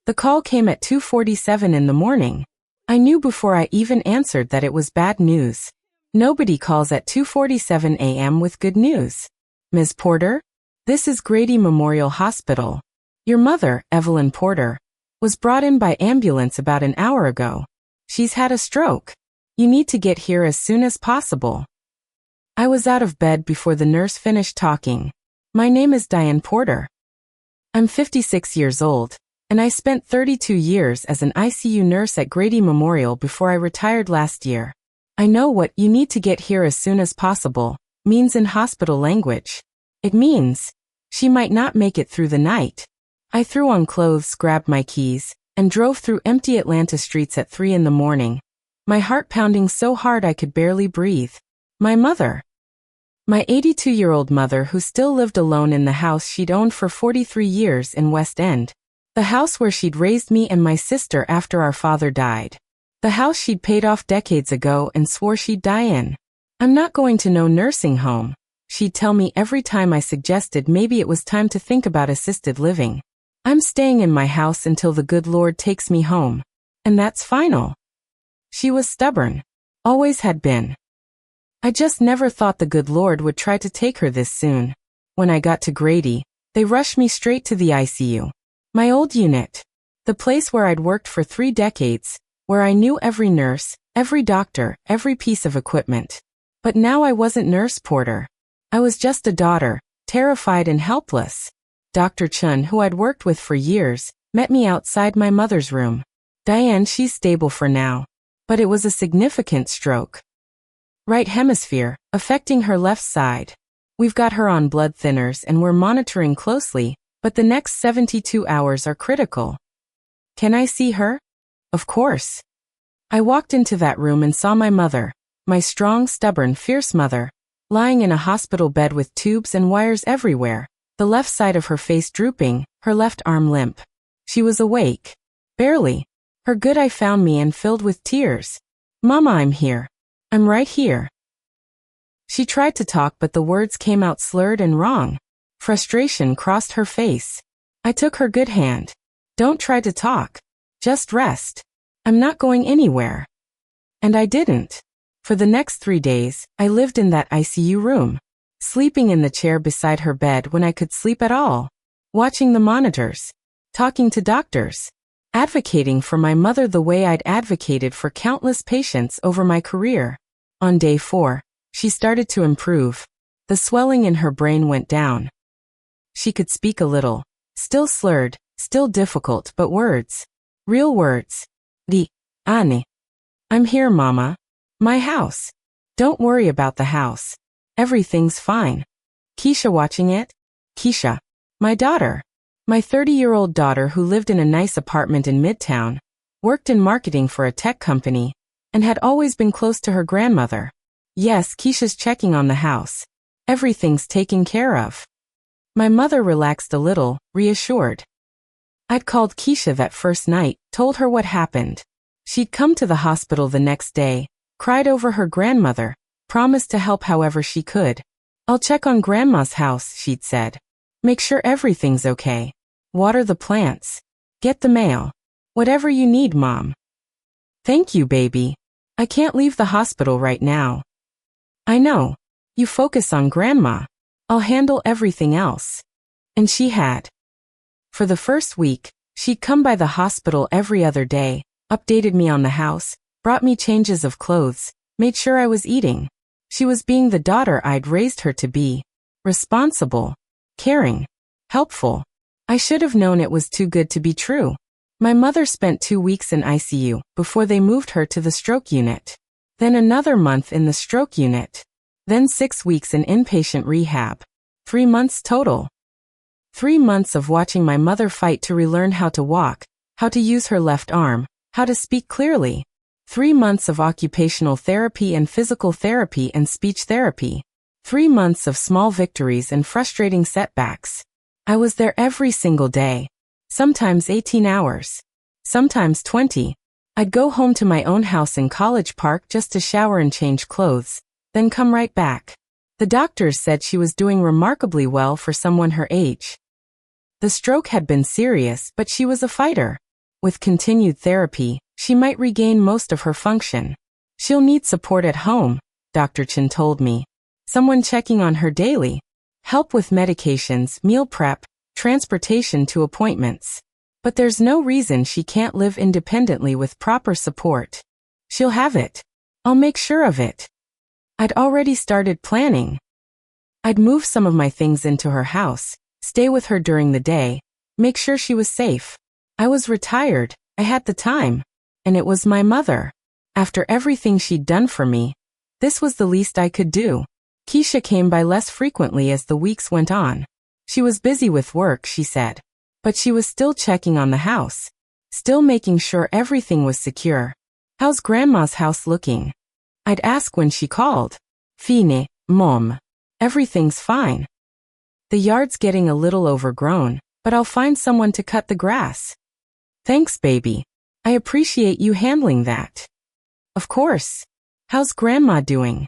The call came at 2:47 in the morning. I knew before I even answered that it was bad news. Nobody calls at 2:47 a.m. with good news. Ms. Porter? This is Grady Memorial Hospital. Your mother, Evelyn Porter, was brought in by ambulance about an hour ago. She's had a stroke. You need to get here as soon as possible. I was out of bed before the nurse finished talking. My name is Diane Porter. I'm 56 years old, and I spent 32 years as an ICU nurse at Grady Memorial before I retired last year. I know what "you need to get here as soon as possible" means in hospital language. It means she might not make it through the night. I threw on clothes, grabbed my keys, and drove through empty Atlanta streets at 3 in the morning, my heart pounding so hard I could barely breathe. My mother. My 82-year-old mother, who still lived alone in the house she'd owned for 43 years in West End. The house where she'd raised me and my sister after our father died. The house she'd paid off decades ago and swore she'd die in. I'm not going to no nursing home, she'd tell me every time I suggested maybe it was time to think about assisted living. I'm staying in my house until the good Lord takes me home. And that's final. She was stubborn. Always had been. I just never thought the good Lord would try to take her this soon. When I got to Grady, they rushed me straight to the ICU. My old unit. The place where I'd worked for 3 decades, where I knew every nurse, every doctor, every piece of equipment. But now I wasn't Nurse Porter. I was just a daughter, terrified and helpless. Dr. Chun, who I'd worked with for years, met me outside my mother's room. Diane, she's stable for now. But it was a significant stroke. Right hemisphere, affecting her left side. We've got her on blood thinners and we're monitoring closely, but the next 72 hours are critical. Can I see her? Of course. I walked into that room and saw my mother, my strong, stubborn, fierce mother, lying in a hospital bed with tubes and wires everywhere, the left side of her face drooping, her left arm limp. She was awake. Barely. Her good eye found me and filled with tears. Mama, I'm here. I'm right here. She tried to talk, but the words came out slurred and wrong. Frustration crossed her face. I took her good hand. Don't try to talk. Just rest. I'm not going anywhere. And I didn't. For the next 3 days, I lived in that ICU room, sleeping in the chair beside her bed when I could sleep at all, watching the monitors, talking to doctors, advocating for my mother the way I'd advocated for countless patients over my career. On day 4, she started to improve. The swelling in her brain went down. She could speak a little, still slurred, still difficult, but words. Real words. Di, ane. I'm here, Mama. My house. Don't worry about the house. Everything's fine. Keisha watching it? Keisha. My daughter. My 30-year-old daughter who lived in a nice apartment in Midtown, worked in marketing for a tech company, and had always been close to her grandmother. Yes, Keisha's checking on the house. Everything's taken care of. My mother relaxed a little, reassured. I'd called Keisha that first night, told her what happened. She'd come to the hospital the next day, cried over her grandmother, promised to help however she could. I'll check on Grandma's house, she'd said. Make sure everything's okay. Water the plants. Get the mail. Whatever you need, Mom. Thank you, baby. I can't leave the hospital right now. I know. You focus on Grandma. I'll handle everything else. And she had. For the first week, she'd come by the hospital every other day, updated me on the house, brought me changes of clothes, made sure I was eating. She was being the daughter I'd raised her to be. Responsible. Caring. Helpful. I should have known it was too good to be true. My mother spent 2 weeks in ICU before they moved her to the stroke unit. Then another month in the stroke unit. Then 6 weeks in inpatient rehab. 3 months total. 3 months of watching my mother fight to relearn how to walk, how to use her left arm, how to speak clearly. 3 months of occupational therapy and physical therapy and speech therapy. 3 months of small victories and frustrating setbacks. I was there every single day. Sometimes 18 hours. Sometimes 20. I'd go home to my own house in College Park just to shower and change clothes, then come right back. The doctors said she was doing remarkably well for someone her age. The stroke had been serious, but she was a fighter. With continued therapy, she might regain most of her function. She'll need support at home, Dr. Chen told me. Someone checking on her daily. Help with medications, meal prep, transportation to appointments. But there's no reason she can't live independently with proper support. She'll have it. I'll make sure of it. I'd already started planning. I'd move some of my things into her house, stay with her during the day, make sure she was safe. I was retired, I had the time. And it was my mother. After everything she'd done for me, this was the least I could do. Keisha came by less frequently as the weeks went on. She was busy with work, she said. But she was still checking on the house. Still making sure everything was secure. How's Grandma's house looking? I'd ask when she called. Fine, Mom. Everything's fine. The yard's getting a little overgrown, but I'll find someone to cut the grass. Thanks, baby. I appreciate you handling that. Of course. How's Grandma doing?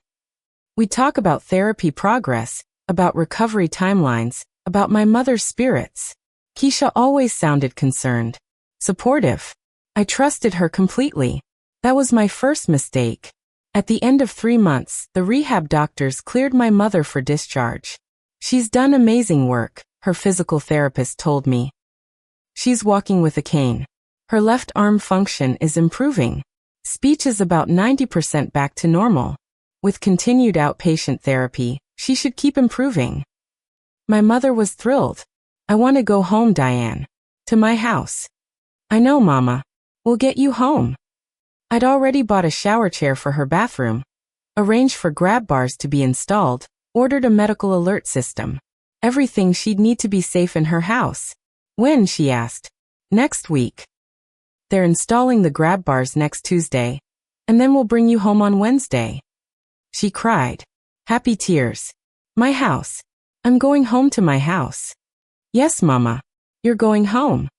We talk about therapy progress, about recovery timelines, about my mother's spirits. Keisha always sounded concerned. Supportive. I trusted her completely. That was my first mistake. At the end of 3 months, the rehab doctors cleared my mother for discharge. She's done amazing work, her physical therapist told me. She's walking with a cane. Her left arm function is improving. Speech is about 90% back to normal. With continued outpatient therapy, she should keep improving. My mother was thrilled. I want to go home, Diane. To my house. I know, Mama. We'll get you home. I'd already bought a shower chair for her bathroom, arranged for grab bars to be installed, ordered a medical alert system. Everything she'd need to be safe in her house. When, she asked. Next week. They're installing the grab bars next Tuesday, and then we'll bring you home on Wednesday. She cried. Happy tears. My house. I'm going home to my house. Yes, Mama. You're going home.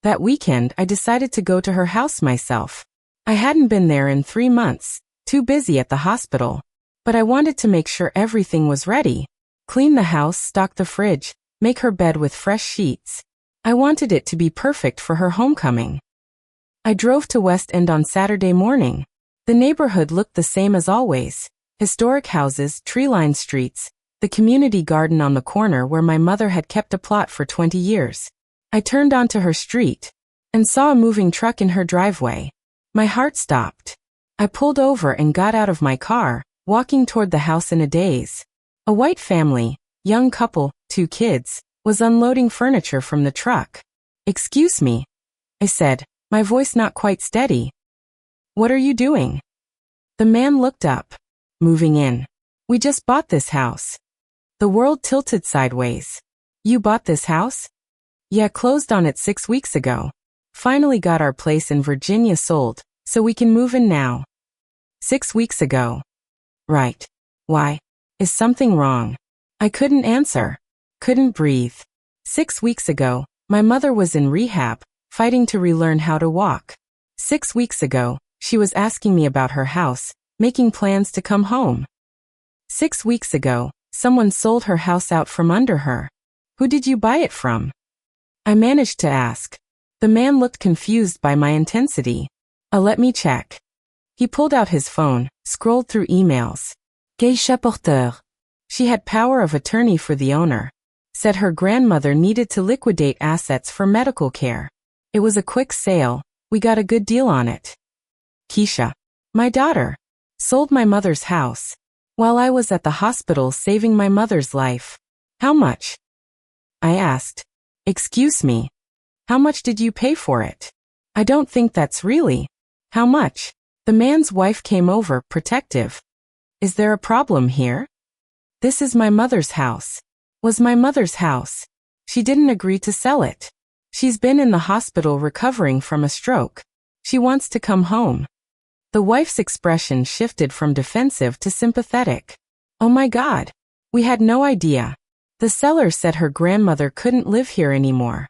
That weekend, I decided to go to her house myself. I hadn't been there in 3 months, too busy at the hospital. But I wanted to make sure everything was ready. Clean the house, stock the fridge, make her bed with fresh sheets. I wanted it to be perfect for her homecoming. I drove to West End on Saturday morning. The neighborhood looked the same as always. Historic houses, tree-lined streets, the community garden on the corner where my mother had kept a plot for 20 years. I turned onto her street and saw a moving truck in her driveway. My heart stopped. I pulled over and got out of my car, walking toward the house in a daze. A white family, young couple, 2 kids, was unloading furniture from the truck. Excuse me, I said, my voice not quite steady. What are you doing? The man looked up. Moving in. We just bought this house. The world tilted sideways. You bought this house? Yeah, closed on it 6 weeks ago. Finally got our place in Virginia sold, so we can move in now. 6 weeks ago. Right. Why? Is something wrong? I couldn't answer. Couldn't breathe. 6 weeks ago, my mother was in rehab, fighting to relearn how to walk. 6 weeks ago, she was asking me about her house, making plans to come home. 6 weeks ago, someone sold her house out from under her. Who did you buy it from? I managed to ask. The man looked confused by my intensity. Let me check. He pulled out his phone, scrolled through emails. Geisha porteur. She had power of attorney for the owner. Said her grandmother needed to liquidate assets for medical care. It was a quick sale. We got a good deal on it. Keisha. My daughter. Sold my mother's house. While I was at the hospital saving my mother's life. How much? I asked. Excuse me. How much did you pay for it? I don't think that's really. How much? The man's wife came over, protective. Is there a problem here? This is my mother's house. Was my mother's house. She didn't agree to sell it. She's been in the hospital recovering from a stroke. She wants to come home. The wife's expression shifted from defensive to sympathetic. Oh my God. We had no idea. The seller said her grandmother couldn't live here anymore.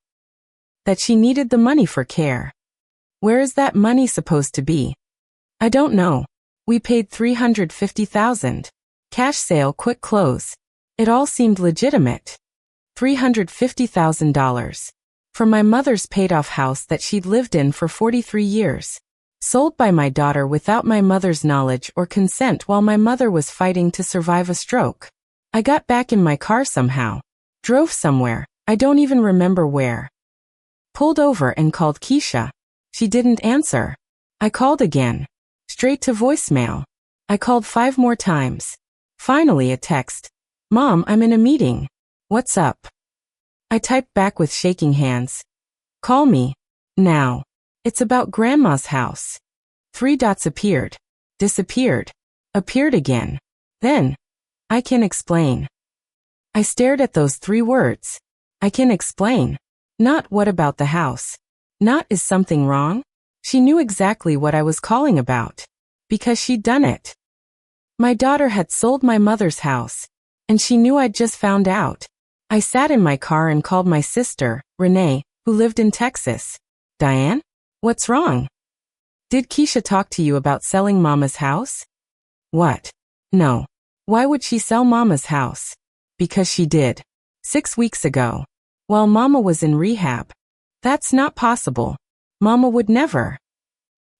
That she needed the money for care. Where is that money supposed to be? I don't know. We paid $350,000. Cash sale, quick close. It all seemed legitimate. $350,000. From my mother's paid-off house that she'd lived in for 43 years. Sold by my daughter without my mother's knowledge or consent while my mother was fighting to survive a stroke. I got back in my car somehow. Drove somewhere, I don't even remember where. Pulled over and called Keisha. She didn't answer. I called again. Straight to voicemail. I called 5 more times. Finally a text. Mom, I'm in a meeting. What's up? I typed back with shaking hands. Call me. Now. It's about Grandma's house. 3 dots appeared. Disappeared. Appeared again. Then. I can explain. I stared at those 3 words. I can explain. Not what about the house. Not is something wrong? She knew exactly what I was calling about. Because she'd done it. My daughter had sold my mother's house. And she knew I'd just found out. I sat in my car and called my sister, Renee, who lived in Texas. Diane? What's wrong? Did Keisha talk to you about selling Mama's house? What? No. Why would she sell Mama's house? Because she did. 6 weeks ago. While Mama was in rehab. That's not possible. Mama would never.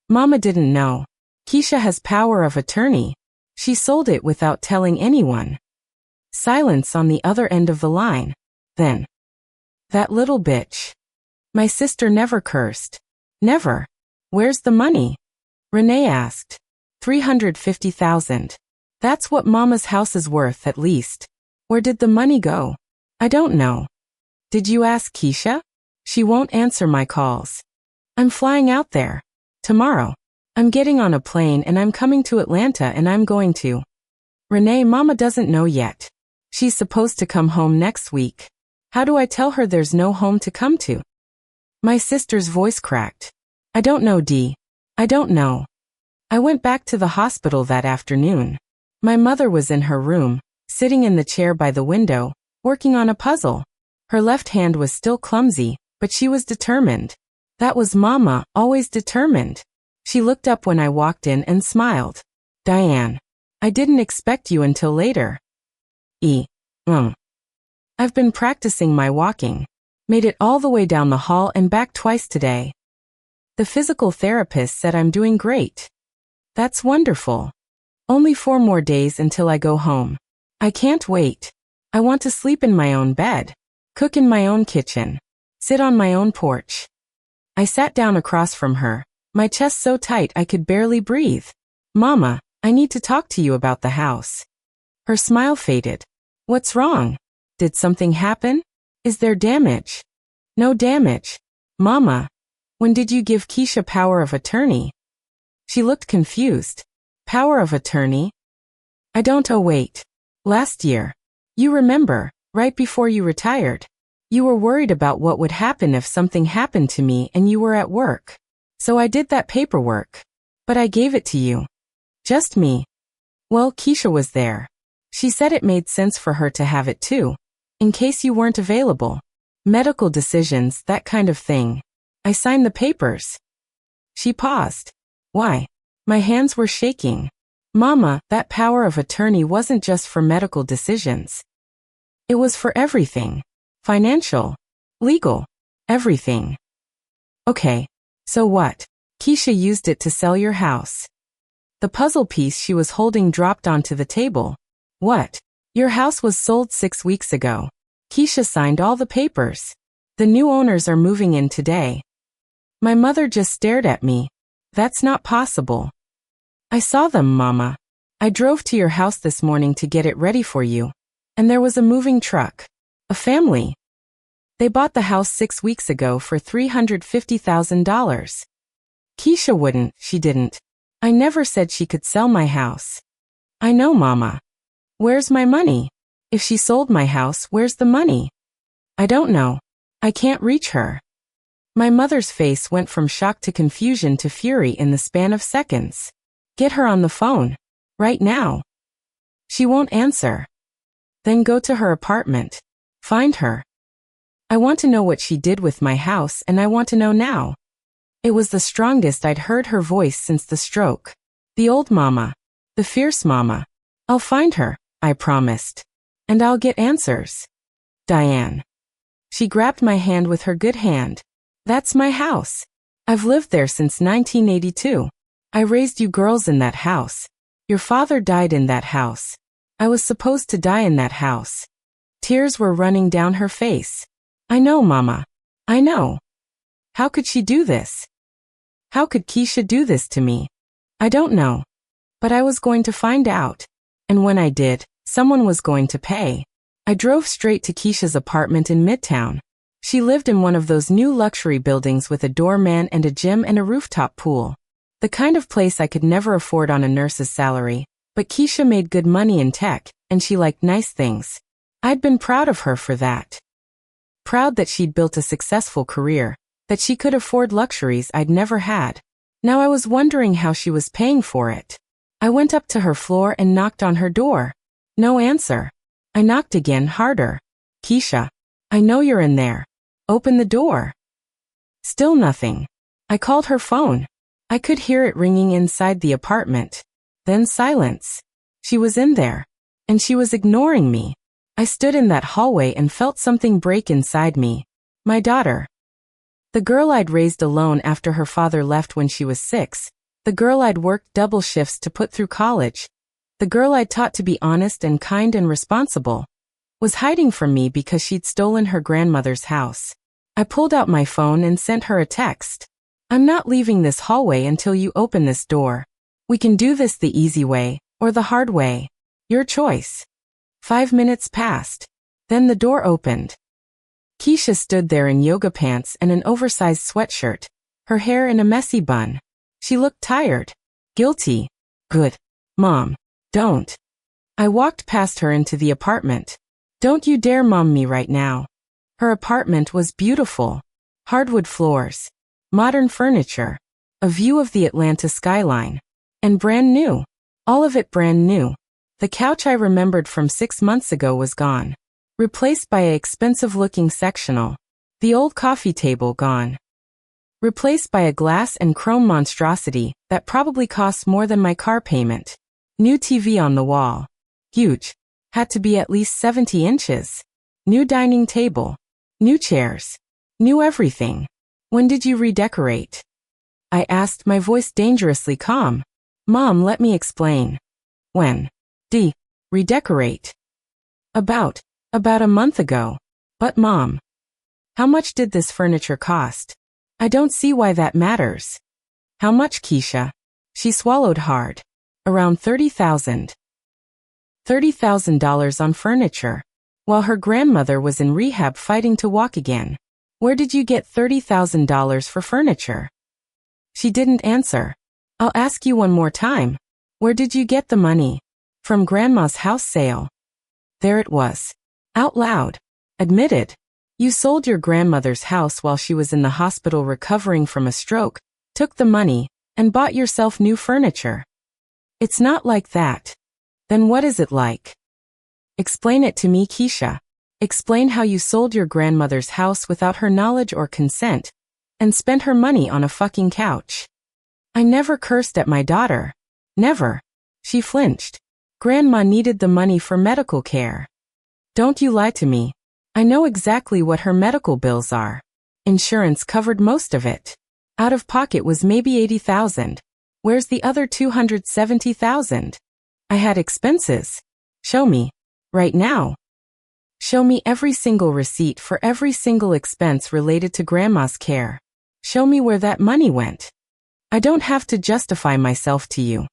Mama didn't know. Keisha has power of attorney. She sold it without telling anyone. Silence on the other end of the line. Then. That little bitch. My sister never cursed. Never. Where's the money? Renee asked. $350,000. That's what Mama's house is worth at least. Where did the money go? I don't know. Did you ask Keisha? She won't answer my calls. I'm flying out there. Tomorrow. I'm getting on a plane and I'm coming to Atlanta and I'm going to. Renee, Mama doesn't know yet. She's supposed to come home next week. How do I tell her there's no home to come to? My sister's voice cracked. I don't know, Dee. I don't know. I went back to the hospital that afternoon. My mother was in her room, sitting in the chair by the window, working on a puzzle. Her left hand was still clumsy, but she was determined. That was Mama, always determined. She looked up when I walked in and smiled. Diane. I didn't expect you until later. I've been practicing my walking. Made it all the way down the hall and back twice today. The physical therapist said I'm doing great. That's wonderful. Only 4 more days until I go home. I can't wait. I want to sleep in my own bed. Cook in my own kitchen. Sit on my own porch. I sat down across from her, my chest so tight I could barely breathe. Mama, I need to talk to you about the house. Her smile faded. What's wrong? Did something happen? Is there damage? No damage. Mama, when did you give Keisha power of attorney? She looked confused. Power of attorney? I don't. Oh wait. Last year. You remember, right before you retired. You were worried about what would happen if something happened to me and you were at work. So I did that paperwork. But I gave it to you. Just me. Well, Keisha was there. She said it made sense for her to have it too. In case you weren't available. Medical decisions, that kind of thing. I signed the papers. She paused. Why? My hands were shaking. Mama, that power of attorney wasn't just for medical decisions. It was for everything. Financial. Legal. Everything. Okay. So what? Keisha used it to sell your house. The puzzle piece she was holding dropped onto the table. What? Your house was sold 6 weeks ago. Keisha signed all the papers. The new owners are moving in today. My mother just stared at me. That's not possible. I saw them, Mama. I drove to your house this morning to get it ready for you. And there was a moving truck. A family. They bought the house 6 weeks ago for $350,000. Keisha wouldn't, she didn't. I never said she could sell my house. I know, Mama. Where's my money? If she sold my house, where's the money? I don't know. I can't reach her. My mother's face went from shock to confusion to fury in the span of seconds. Get her on the phone. Right now. She won't answer. Then go to her apartment. Find her. I want to know what she did with my house and I want to know now. It was the strongest I'd heard her voice since the stroke. The old Mama. The fierce Mama. I'll find her, I promised. And I'll get answers. Diane. She grabbed my hand with her good hand. That's my house. I've lived there since 1982. I raised you girls in that house. Your father died in that house. I was supposed to die in that house. Tears were running down her face. I know, Mama. I know. How could she do this? How could Keisha do this to me? I don't know. But I was going to find out. And when I did, someone was going to pay. I drove straight to Keisha's apartment in Midtown. She lived in one of those new luxury buildings with a doorman and a gym and a rooftop pool. The kind of place I could never afford on a nurse's salary, but Keisha made good money in tech, and she liked nice things. I'd been proud of her for that. Proud that she'd built a successful career, that she could afford luxuries I'd never had. Now I was wondering how she was paying for it. I went up to her floor and knocked on her door. No answer. I knocked again, harder. Keisha, I know you're in there. Open the door. Still nothing. I called her phone. I could hear it ringing inside the apartment. Then silence. She was in there. And she was ignoring me. I stood in that hallway and felt something break inside me. My daughter. The girl I'd raised alone after her father left when she was 6. The girl I'd worked double shifts to put through college. The girl I'd taught to be honest and kind and responsible. Was hiding from me because she'd stolen her grandmother's house. I pulled out my phone and sent her a text. I'm not leaving this hallway until you open this door. We can do this the easy way, or the hard way. Your choice. 5 minutes passed. Then the door opened. Keisha stood there in yoga pants and an oversized sweatshirt, her hair in a messy bun. She looked tired. Guilty. Good. Mom. Don't. I walked past her into the apartment. Don't you dare mom me right now. Her apartment was beautiful. Hardwood floors. Modern furniture. A view of the Atlanta skyline. And brand new. All of it brand new. The couch I remembered from 6 months ago was gone. Replaced by a expensive-looking sectional. The old coffee table gone. Replaced by a glass and chrome monstrosity that probably costs more than my car payment. New TV on the wall. Huge. Had to be at least 70 inches. New dining table. New chairs. New everything. When did you redecorate? I asked, my voice dangerously calm. Mom, let me explain. When? Redecorate. About a month ago. But Mom. How much did this furniture cost? I don't see why that matters. How much, Keisha? She swallowed hard. Around $30,000. $30,000 on furniture. While her grandmother was in rehab fighting to walk again. Where did you get $30,000 for furniture? She didn't answer. I'll ask you one more time. Where did you get the money? From Grandma's house sale. There it was. Out loud. Admitted. You sold your grandmother's house while she was in the hospital recovering from a stroke, took the money, and bought yourself new furniture. It's not like that. Then what is it like? Explain it to me, Keisha. Explain how you sold your grandmother's house without her knowledge or consent, and spent her money on a fucking couch. I never cursed at my daughter. Never. She flinched. Grandma needed the money for medical care. Don't you lie to me. I know exactly what her medical bills are. Insurance covered most of it. Out of pocket was maybe $80,000. Where's the other $270,000? I had expenses. Show me. Right now. Show me every single receipt for every single expense related to Grandma's care. Show me where that money went. I don't have to justify myself to you.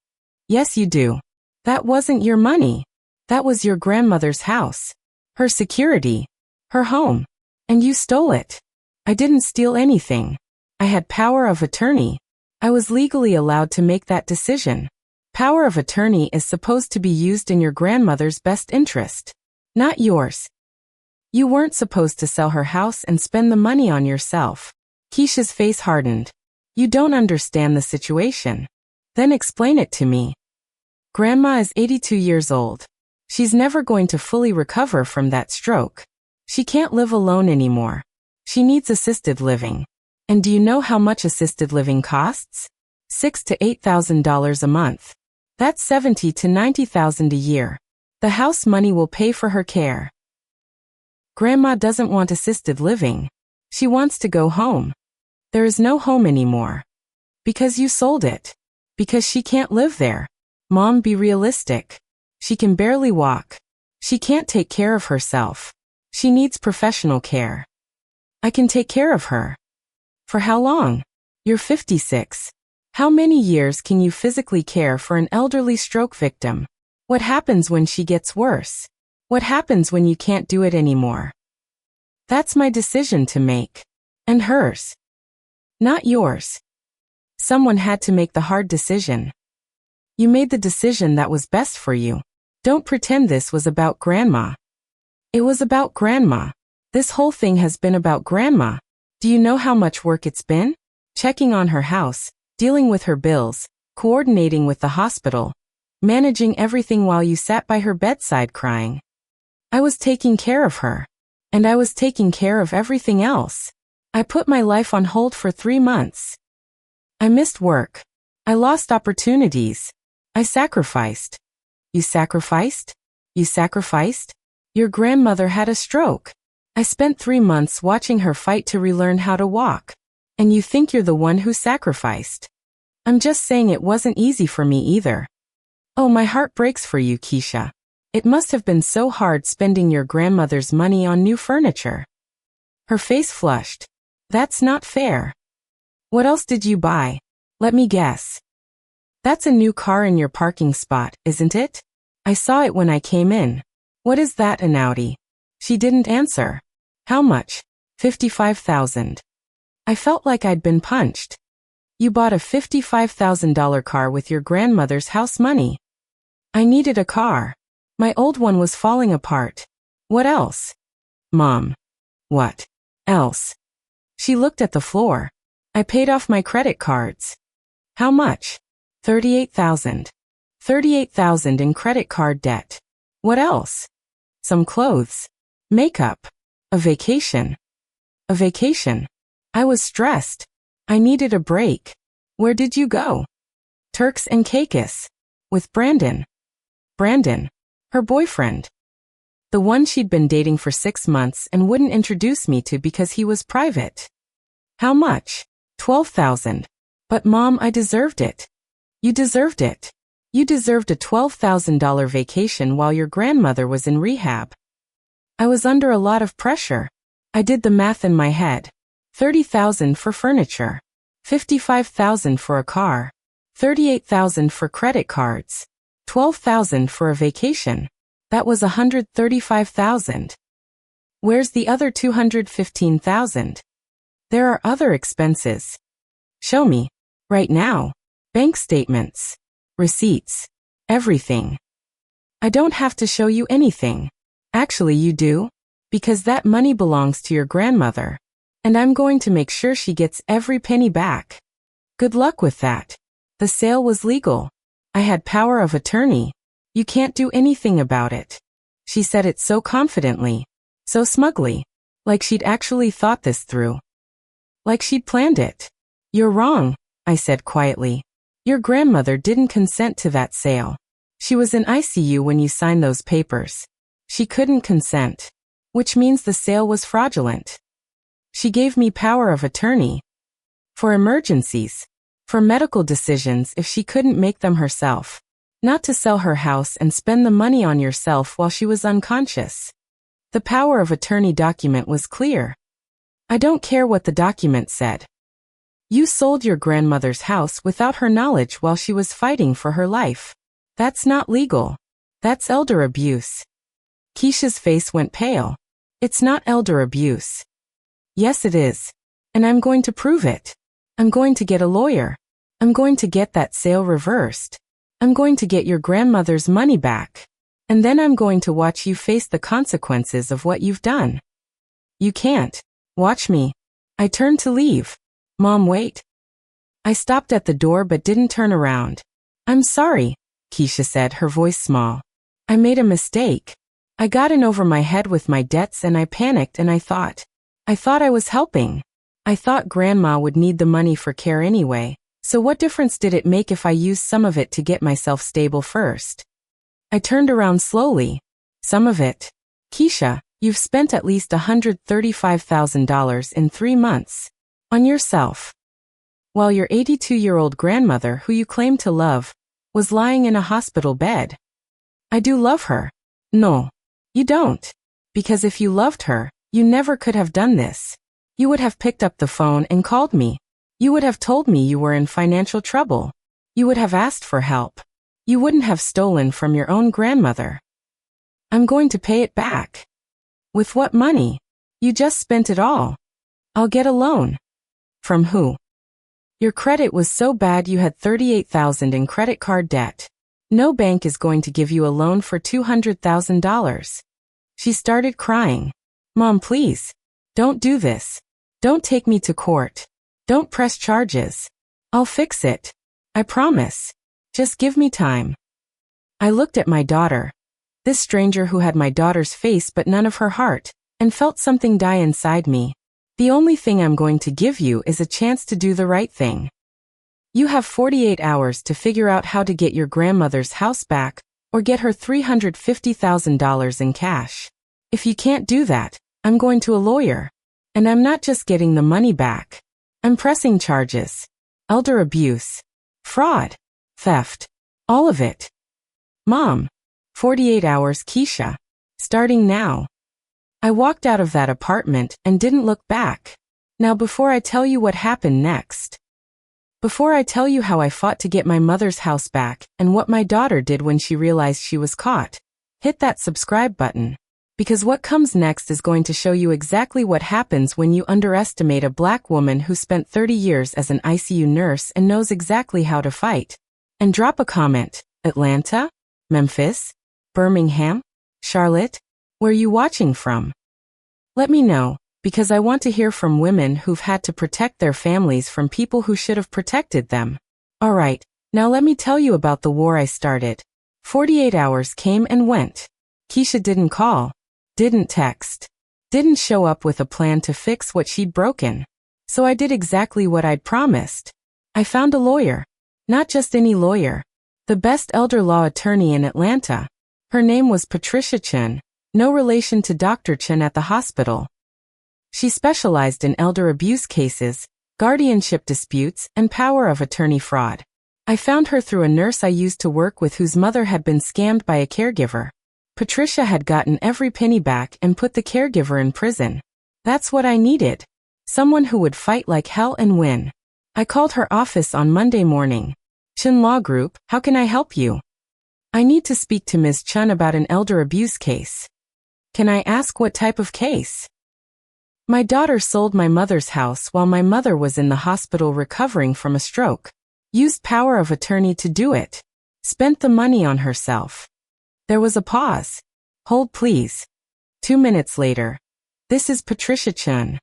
Yes, you do. That wasn't your money. That was your grandmother's house. Her security. Her home. And you stole it. I didn't steal anything. I had power of attorney. I was legally allowed to make that decision. Power of attorney is supposed to be used in your grandmother's best interest. Not yours. You weren't supposed to sell her house and spend the money on yourself. Keisha's face hardened. You don't understand the situation. Then explain it to me. Grandma is 82 years old. She's never going to fully recover from that stroke. She can't live alone anymore. She needs assisted living. And do you know how much assisted living costs? $6,000 to $8,000 a month. That's $70,000 to $90,000 a year. The house money will pay for her care. Grandma doesn't want assisted living. She wants to go home. There is no home anymore. Because you sold it. Because she can't live there. Mom, be realistic. She can barely walk. She can't take care of herself. She needs professional care. I can take care of her. For how long? You're 56. How many years can you physically care for an elderly stroke victim? What happens when she gets worse? What happens when you can't do it anymore? That's my decision to make. And hers. Not yours. Someone had to make the hard decision. You made the decision that was best for you. Don't pretend this was about Grandma. It was about Grandma. This whole thing has been about Grandma. Do you know how much work it's been? Checking on her house, dealing with her bills, coordinating with the hospital, managing everything while you sat by her bedside crying. I was taking care of her. And I was taking care of everything else. I put my life on hold for 3 months. I missed work. I lost opportunities. I sacrificed. You sacrificed? You sacrificed? Your grandmother had a stroke. I spent 3 months watching her fight to relearn how to walk. And you think you're the one who sacrificed. I'm just saying it wasn't easy for me either. Oh, my heart breaks for you, Keisha. It must have been so hard spending your grandmother's money on new furniture. Her face flushed. That's not fair. What else did you buy? Let me guess. That's a new car in your parking spot, isn't it? I saw it when I came in. What is that, an Audi? She didn't answer. How much? $55,000. I felt like I'd been punched. You bought a $55,000 car with your grandmother's house money. I needed a car. My old one was falling apart. What else? Mom. What else? She looked at the floor. I paid off my credit cards. How much? $38,000. $38,000 in credit card debt. What else? Some clothes. Makeup. A vacation. A vacation. I was stressed. I needed a break. Where did you go? Turks and Caicos. With Brandon. Brandon. Her boyfriend. The one she'd been dating for 6 months and wouldn't introduce me to because he was private. How much? $12,000. But Mom, I deserved it. You deserved it. You deserved a $12,000 vacation while your grandmother was in rehab. I was under a lot of pressure. I did the math in my head. $30,000 for furniture. $55,000 for a car. $38,000 for credit cards. $12,000 for a vacation. That was $135,000. Where's the other $215,000? There are other expenses. Show me. Right now. Bank statements. Receipts. Everything. I don't have to show you anything. Actually, you do. Because that money belongs to your grandmother. And I'm going to make sure she gets every penny back. Good luck with that. The sale was legal. I had power of attorney. You can't do anything about it. She said it so confidently. So smugly. Like she'd actually thought this through. Like she'd planned it. You're wrong, I said quietly. Your grandmother didn't consent to that sale. She was in ICU when you signed those papers. She couldn't consent. Which means the sale was fraudulent. She gave me power of attorney. For emergencies. For medical decisions if she couldn't make them herself. Not to sell her house and spend the money on yourself while she was unconscious. The power of attorney document was clear. I don't care what the document said. You sold your grandmother's house without her knowledge while she was fighting for her life. That's not legal. That's elder abuse. Keisha's face went pale. It's not elder abuse. Yes, it is. And I'm going to prove it. I'm going to get a lawyer. I'm going to get that sale reversed. I'm going to get your grandmother's money back. And then I'm going to watch you face the consequences of what you've done. You can't. Watch me. I turned to leave. Mom, wait. I stopped at the door but didn't turn around. I'm sorry, Keisha said, her voice small. I made a mistake. I got in over my head with my debts and I panicked and I thought I was helping. I thought Grandma would need the money for care anyway, so what difference did it make if I used some of it to get myself stable first? I turned around slowly. Some of it. Keisha, You've spent at least $135,000 in 3 months. On yourself. While your 82-year-old grandmother, who you claim to love, was lying in a hospital bed. I do love her. No. You don't. Because if you loved her, you never could have done this. You would have picked up the phone and called me. You would have told me you were in financial trouble. You would have asked for help. You wouldn't have stolen from your own grandmother. I'm going to pay it back. With what money? You just spent it all. I'll get a loan. From who? Your credit was so bad you had $38,000 in credit card debt. No bank is going to give you a loan for $200,000. She started crying. Mom, please. Don't do this. Don't take me to court. Don't press charges. I'll fix it. I promise. Just give me time. I looked at my daughter. This stranger who had my daughter's face but none of her heart, and felt something die inside me. The only thing I'm going to give you is a chance to do the right thing. You have 48 hours to figure out how to get your grandmother's house back, or get her $350,000 in cash. If you can't do that, I'm going to a lawyer. And I'm not just getting the money back. I'm pressing charges. Elder abuse. Fraud. Theft. All of it. Mom. 48 hours, Keisha. Starting now. I walked out of that apartment and didn't look back. Now before I tell you what happened next. Before I tell you how I fought to get my mother's house back and what my daughter did when she realized she was caught, hit that subscribe button. Because what comes next is going to show you exactly what happens when you underestimate a black woman who spent 30 years as an ICU nurse and knows exactly how to fight. And drop a comment. Atlanta? Memphis? Birmingham? Charlotte? Where are you watching from? Let me know, because I want to hear from women who've had to protect their families from people who should have protected them. Alright, now let me tell you about the war I started. 48 hours came and went. Keisha didn't call. Didn't text. Didn't show up with a plan to fix what she'd broken. So I did exactly what I'd promised. I found a lawyer. Not just any lawyer. The best elder law attorney in Atlanta. Her name was Patricia Chen, no relation to Dr. Chen at the hospital. She specialized in elder abuse cases, guardianship disputes, and power of attorney fraud. I found her through a nurse I used to work with whose mother had been scammed by a caregiver. Patricia had gotten every penny back and put the caregiver in prison. That's what I needed. Someone who would fight like hell and win. I called her office on Monday morning. Chen Law Group, how can I help you? I need to speak to Ms. Chen about an elder abuse case. Can I ask what type of case? My daughter sold my mother's house while my mother was in the hospital recovering from a stroke. Used power of attorney to do it. Spent the money on herself. There was a pause. Hold please. 2 minutes later. This is Patricia Chen.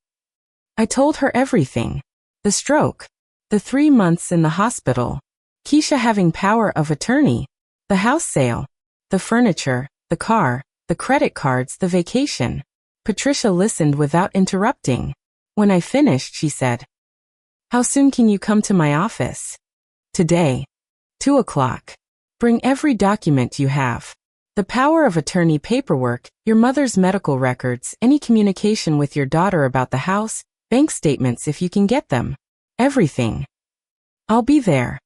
I told her everything. The stroke. The 3 months in the hospital. Keisha having power of attorney. The house sale. The furniture. The car. The credit cards. The vacation. Patricia listened without interrupting. When I finished, she said, "How soon can you come to my office?" "Today. 2 o'clock. Bring every document you have. The power of attorney paperwork, your mother's medical records, any communication with your daughter about the house, bank statements if you can get them. Everything. I'll be there."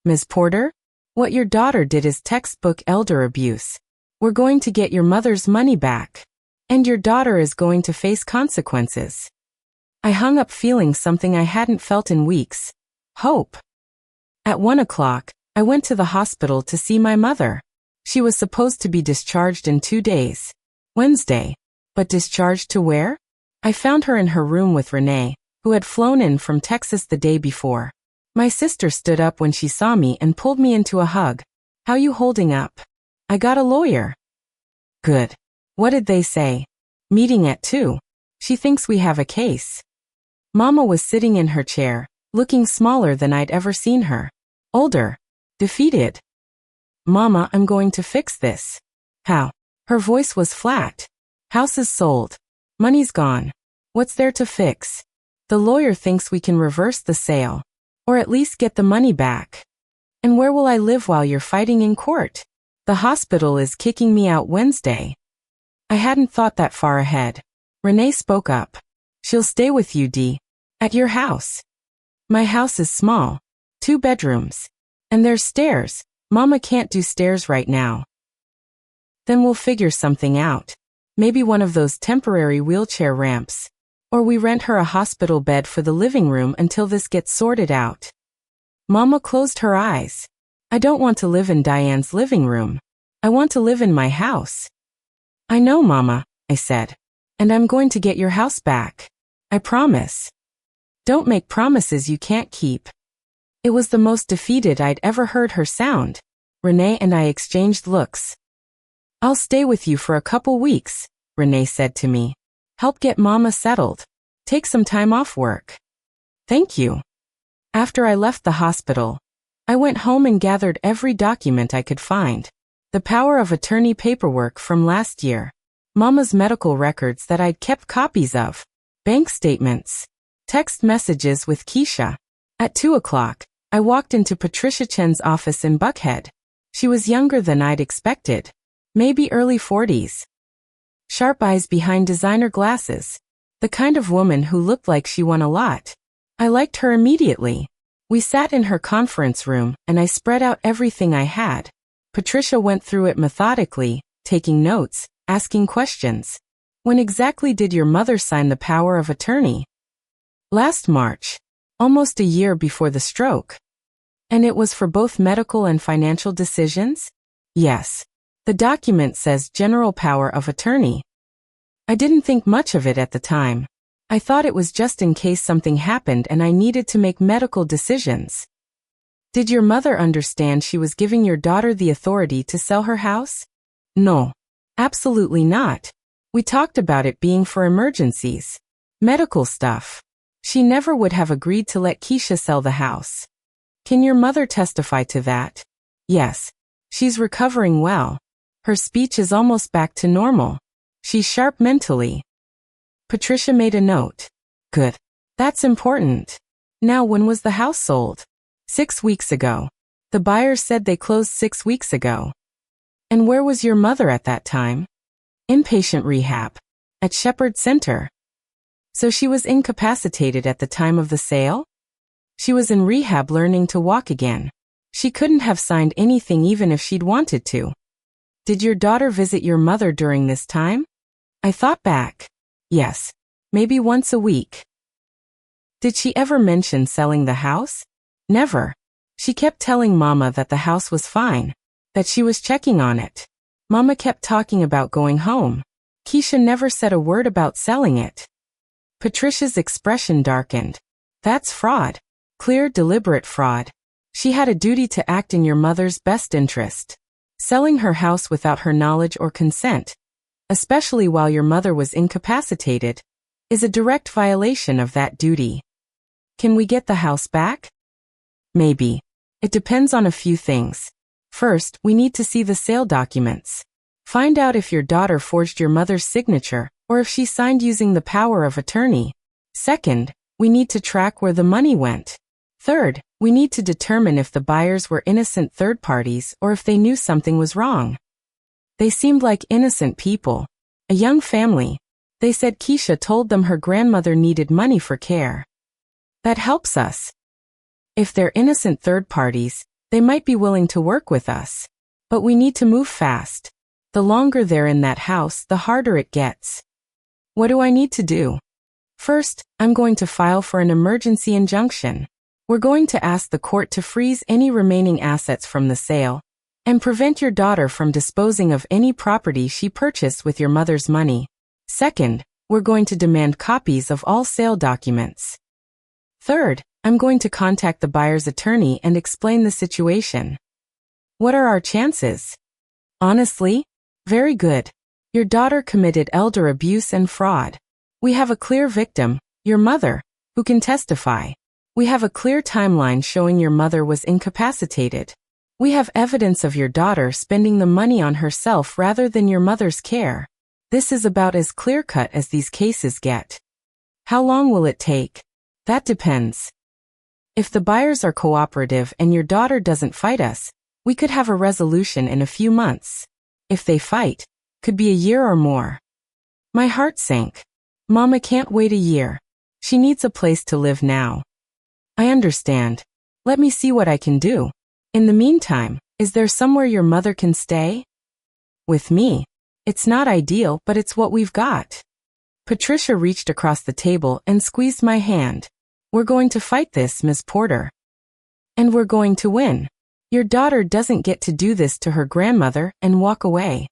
"Ms. Porter, what your daughter did is textbook elder abuse. We're going to get your mother's money back. And your daughter is going to face consequences." I hung up feeling something I hadn't felt in weeks. Hope. At 1 o'clock, I went to the hospital to see my mother. She was supposed to be discharged in 2 days. Wednesday. But discharged to where? I found her in her room with Renee, who had flown in from Texas the day before. My sister stood up when she saw me and pulled me into a hug. "How you holding up?" "I got a lawyer." "Good. What did they say?" "Meeting at 2. She thinks we have a case." Mama was sitting in her chair, looking smaller than I'd ever seen her. Older. Defeated. "Mama, I'm going to fix this." "How?" Her voice was flat. "House is sold. Money's gone. What's there to fix? The lawyer thinks we can reverse the sale. Or at least get the money back. And where will I live while you're fighting in court? The hospital is kicking me out Wednesday." I hadn't thought that far ahead. Renee spoke up. She'll stay with you, Dee. At your house. My house is small. 2 bedrooms. And there's stairs. Mama can't do stairs right now. Then we'll figure something out. Maybe one of those temporary wheelchair ramps. Or we rent her a hospital bed for the living room until this gets sorted out. Mama closed her eyes. I don't want to live in Diane's living room. I want to live in my house. I know, Mama, I said. And I'm going to get your house back. I promise. Don't make promises you can't keep. It was the most defeated I'd ever heard her sound. Renee and I exchanged looks. I'll stay with you for a couple weeks, Renee said to me. Help get Mama settled. Take some time off work. Thank you. After I left the hospital, I went home and gathered every document I could find. The power of attorney paperwork from last year. Mama's medical records that I'd kept copies of. Bank statements. Text messages with Keisha. At 2 o'clock, I walked into Patricia Chen's office in Buckhead. She was younger than I'd expected. Maybe early 40s. Sharp eyes behind designer glasses. The kind of woman who looked like she won a lot. I liked her immediately. We sat in her conference room, and I spread out everything I had. Patricia went through it methodically, taking notes, asking questions. When exactly did your mother sign the power of attorney? Last March. Almost a year before the stroke. And it was for both medical and financial decisions? Yes. The document says general power of attorney. I didn't think much of it at the time. I thought it was just in case something happened and I needed to make medical decisions. Did your mother understand she was giving your daughter the authority to sell her house? No. Absolutely not. We talked about it being for emergencies. Medical stuff. She never would have agreed to let Keisha sell the house. Can your mother testify to that? Yes. She's recovering well. Her speech is almost back to normal. She's sharp mentally. Patricia made a note. Good. That's important. Now, when was the house sold? 6 weeks ago. The buyers said they closed 6 weeks ago. And where was your mother at that time? Inpatient rehab. At Shepherd Center. So she was incapacitated at the time of the sale? She was in rehab learning to walk again. She couldn't have signed anything even if she'd wanted to. Did your daughter visit your mother during this time? I thought back. Yes. Maybe once a week. Did she ever mention selling the house? Never. She kept telling Mama that the house was fine, that she was checking on it. Mama kept talking about going home. Keisha never said a word about selling it. Patricia's expression darkened. That's fraud. Clear, deliberate fraud. She had a duty to act in your mother's best interest. Selling her house without her knowledge or consent, especially while your mother was incapacitated, is a direct violation of that duty. Can we get the house back? Maybe. It depends on a few things. First, we need to see the sale documents. Find out if your daughter forged your mother's signature, or if she signed using the power of attorney. Second, we need to track where the money went. Third, we need to determine if the buyers were innocent third parties or if they knew something was wrong. They seemed like innocent people. A young family. They said Keisha told them her grandmother needed money for care. That helps us. If they're innocent third parties, they might be willing to work with us. But we need to move fast. The longer they're in that house, the harder it gets. What do I need to do? First, I'm going to file for an emergency injunction. We're going to ask the court to freeze any remaining assets from the sale and prevent your daughter from disposing of any property she purchased with your mother's money. Second, we're going to demand copies of all sale documents. Third, I'm going to contact the buyer's attorney and explain the situation. What are our chances? Honestly, very good. Your daughter committed elder abuse and fraud. We have a clear victim, your mother, who can testify. We have a clear timeline showing your mother was incapacitated. We have evidence of your daughter spending the money on herself rather than your mother's care. This is about as clear-cut as these cases get. How long will it take? That depends. If the buyers are cooperative and your daughter doesn't fight us, we could have a resolution in a few months. If they fight, Could be a year or more. My heart sank. Mama can't wait a year. She needs a place to live now. I understand. Let me see what I can do. In the meantime, is there somewhere your mother can stay? With me. It's not ideal, but it's what we've got. Patricia reached across the table and squeezed my hand. We're going to fight this, Miss Porter. And we're going to win. Your daughter doesn't get to do this to her grandmother and walk away.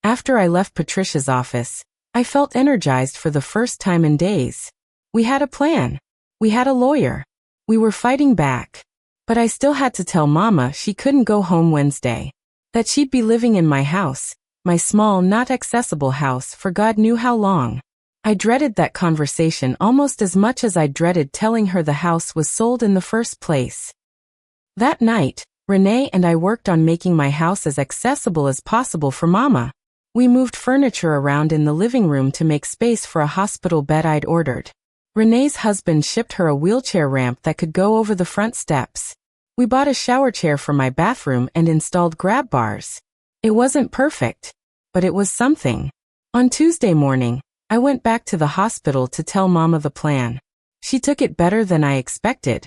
After I left Patricia's office, I felt energized for the first time in days. We had a plan. We had a lawyer. We were fighting back. But I still had to tell Mama she couldn't go home Wednesday. That she'd be living in my house, my small, not accessible house for God knew how long. I dreaded that conversation almost as much as I dreaded telling her the house was sold in the first place. That night, Renee and I worked on making my house as accessible as possible for Mama. We moved furniture around in the living room to make space for a hospital bed I'd ordered. Renee's husband shipped her a wheelchair ramp that could go over the front steps. We bought a shower chair for my bathroom and installed grab bars. It wasn't perfect, but it was something. On Tuesday morning, I went back to the hospital to tell Mama the plan. She took it better than I expected.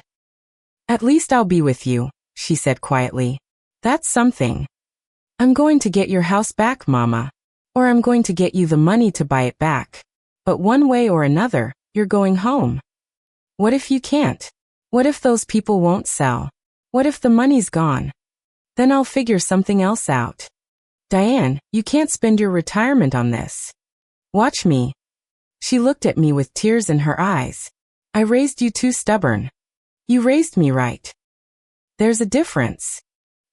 At least I'll be with you, she said quietly. That's something. I'm going to get your house back, Mama. Or I'm going to get you the money to buy it back. But one way or another, you're going home. What if you can't? What if those people won't sell? What if the money's gone? Then I'll figure something else out. Diane, you can't spend your retirement on this. Watch me. She looked at me with tears in her eyes. I raised you too stubborn. You raised me right. There's a difference.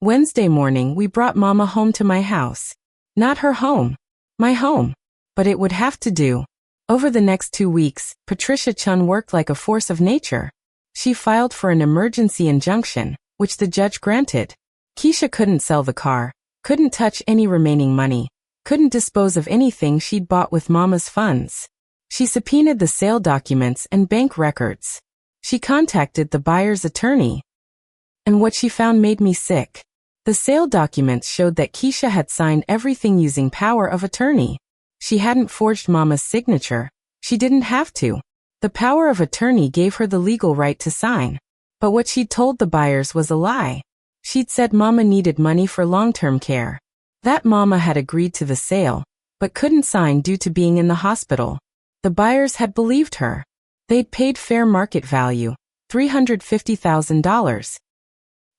Wednesday morning we brought Mama home to my house. Not her home. My home. But it would have to do. Over the next 2 weeks, Patricia Chun worked like a force of nature. She filed for an emergency injunction, which the judge granted. Keisha couldn't sell the car, couldn't touch any remaining money, couldn't dispose of anything she'd bought with Mama's funds. She subpoenaed the sale documents and bank records. She contacted the buyer's attorney. And what she found made me sick. The sale documents showed that Keisha had signed everything using power of attorney. She hadn't forged Mama's signature. She didn't have to. The power of attorney gave her the legal right to sign. But what she'd told the buyers was a lie. She'd said Mama needed money for long-term care. That Mama had agreed to the sale, but couldn't sign due to being in the hospital. The buyers had believed her. They'd paid fair market value, $350,000.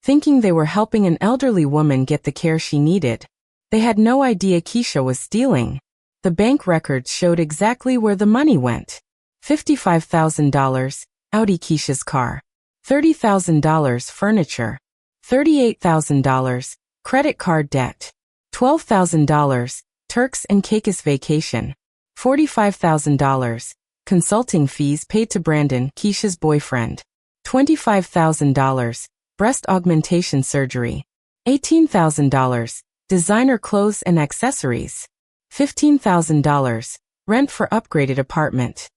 Thinking they were helping an elderly woman get the care she needed. They had no idea Keisha was stealing. The bank records showed exactly where the money went. $55,000, Audi Keisha's car. $30,000 furniture. $38,000, credit card debt. $12,000, Turks and Caicos vacation. $45,000, consulting fees paid to Brandon, Keisha's boyfriend. $25,000, breast augmentation surgery. $18,000, designer clothes and accessories. $15,000, rent for upgraded apartment.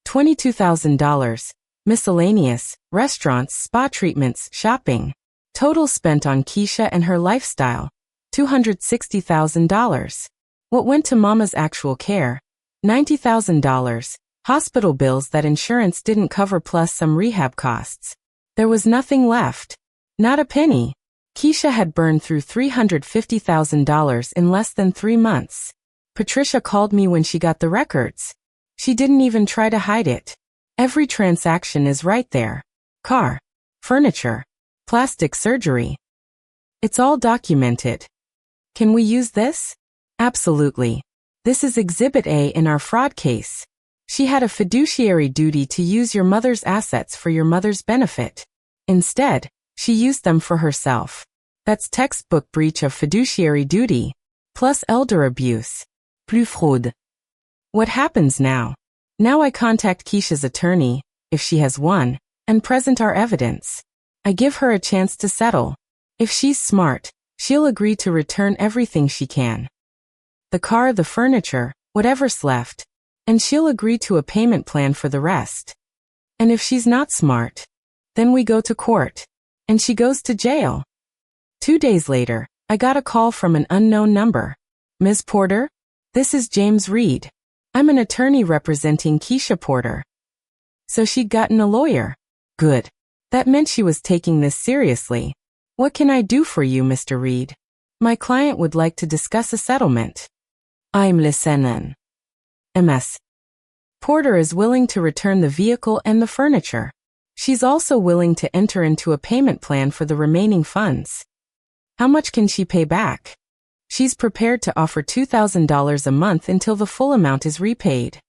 $22,000, miscellaneous, restaurants, spa treatments, shopping. Total spent on Keisha and her lifestyle, $260,000. What went to Mama's actual care? $90,000. Hospital bills that insurance didn't cover plus some rehab costs. There was nothing left. Not a penny. Keisha had burned through $350,000 in less than 3 months. Patricia called me when she got the records. She didn't even try to hide it. Every transaction is right there. Car, furniture, plastic surgery. It's all documented. Can we use this? Absolutely. This is Exhibit A in our fraud case. She had a fiduciary duty to use your mother's assets for your mother's benefit. Instead, she used them for herself. That's textbook breach of fiduciary duty, plus elder abuse. Plus fraude. What happens now? Now I contact Keisha's attorney, if she has one, and present our evidence. I give her a chance to settle. If she's smart, she'll agree to return everything she can. The car, the furniture, whatever's left. And she'll agree to a payment plan for the rest. And if she's not smart, then we go to court. And she goes to jail. 2 days later, I got a call from an unknown number. Ms. Porter? This is James Reed. I'm an attorney representing Keisha Porter. So she'd gotten a lawyer. Good. That meant she was taking this seriously. What can I do for you, Mr. Reed? My client would like to discuss a settlement. I'm listening. Ms. Porter is willing to return the vehicle and the furniture. She's also willing to enter into a payment plan for the remaining funds. How much can she pay back? She's prepared to offer $2,000 a month until the full amount is repaid.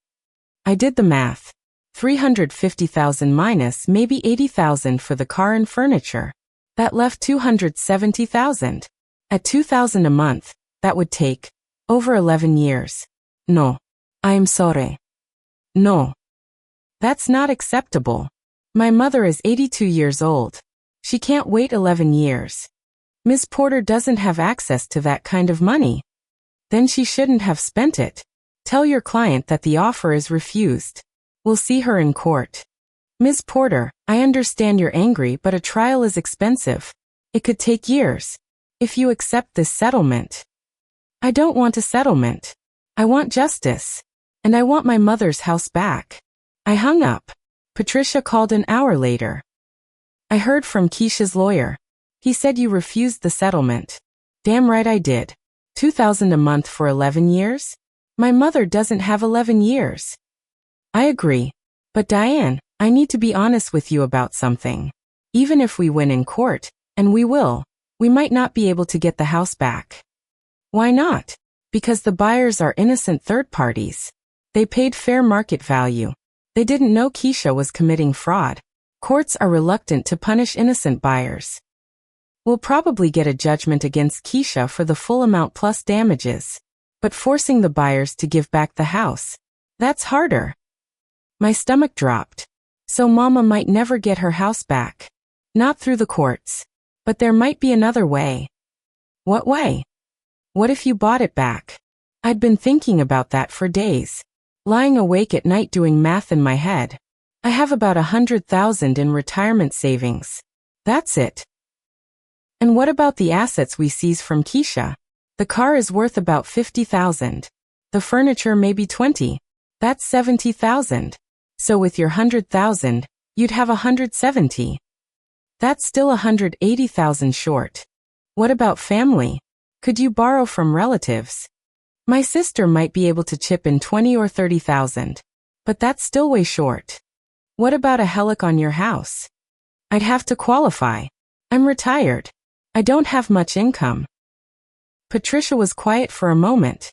I did the math. $350,000 minus maybe $80,000 for the car and furniture. That left $270,000. At $2,000 a month, that would take over 11 years. No. I'm sorry. No. That's not acceptable. My mother is 82 years old. She can't wait 11 years. Ms. Porter doesn't have access to that kind of money. Then she shouldn't have spent it. Tell your client that the offer is refused. We'll see her in court. Ms. Porter, I understand you're angry, but a trial is expensive. It could take years. If you accept this settlement. I don't want a settlement. I want justice. And I want my mother's house back. I hung up. Patricia called an hour later. I heard from Keisha's lawyer. He said you refused the settlement. Damn right I did. $2,000 a month for 11 years? My mother doesn't have 11 years. I agree. But Diane, I need to be honest with you about something. Even if we win in court, and we will, we might not be able to get the house back. Why not? Because the buyers are innocent third parties. They paid fair market value. They didn't know Keisha was committing fraud. Courts are reluctant to punish innocent buyers. We'll probably get a judgment against Keisha for the full amount plus damages. But forcing the buyers to give back the house, that's harder. My stomach dropped. So Mama might never get her house back. Not through the courts. But there might be another way. What way? What if you bought it back? I'd been thinking about that for days. Lying awake at night doing math in my head. I have about $100,000 in retirement savings. That's it. And what about the assets we seize from Keisha? The car is worth about $50,000. The furniture maybe $20,000. That's $70,000. So with your $100,000, you'd have $170,000. That's still $180,000 short. What about family? Could you borrow from relatives? My sister might be able to chip in $20,000 or $30,000. But that's still way short. What about a HELOC on your house? I'd have to qualify. I'm retired. I don't have much income. Patricia was quiet for a moment.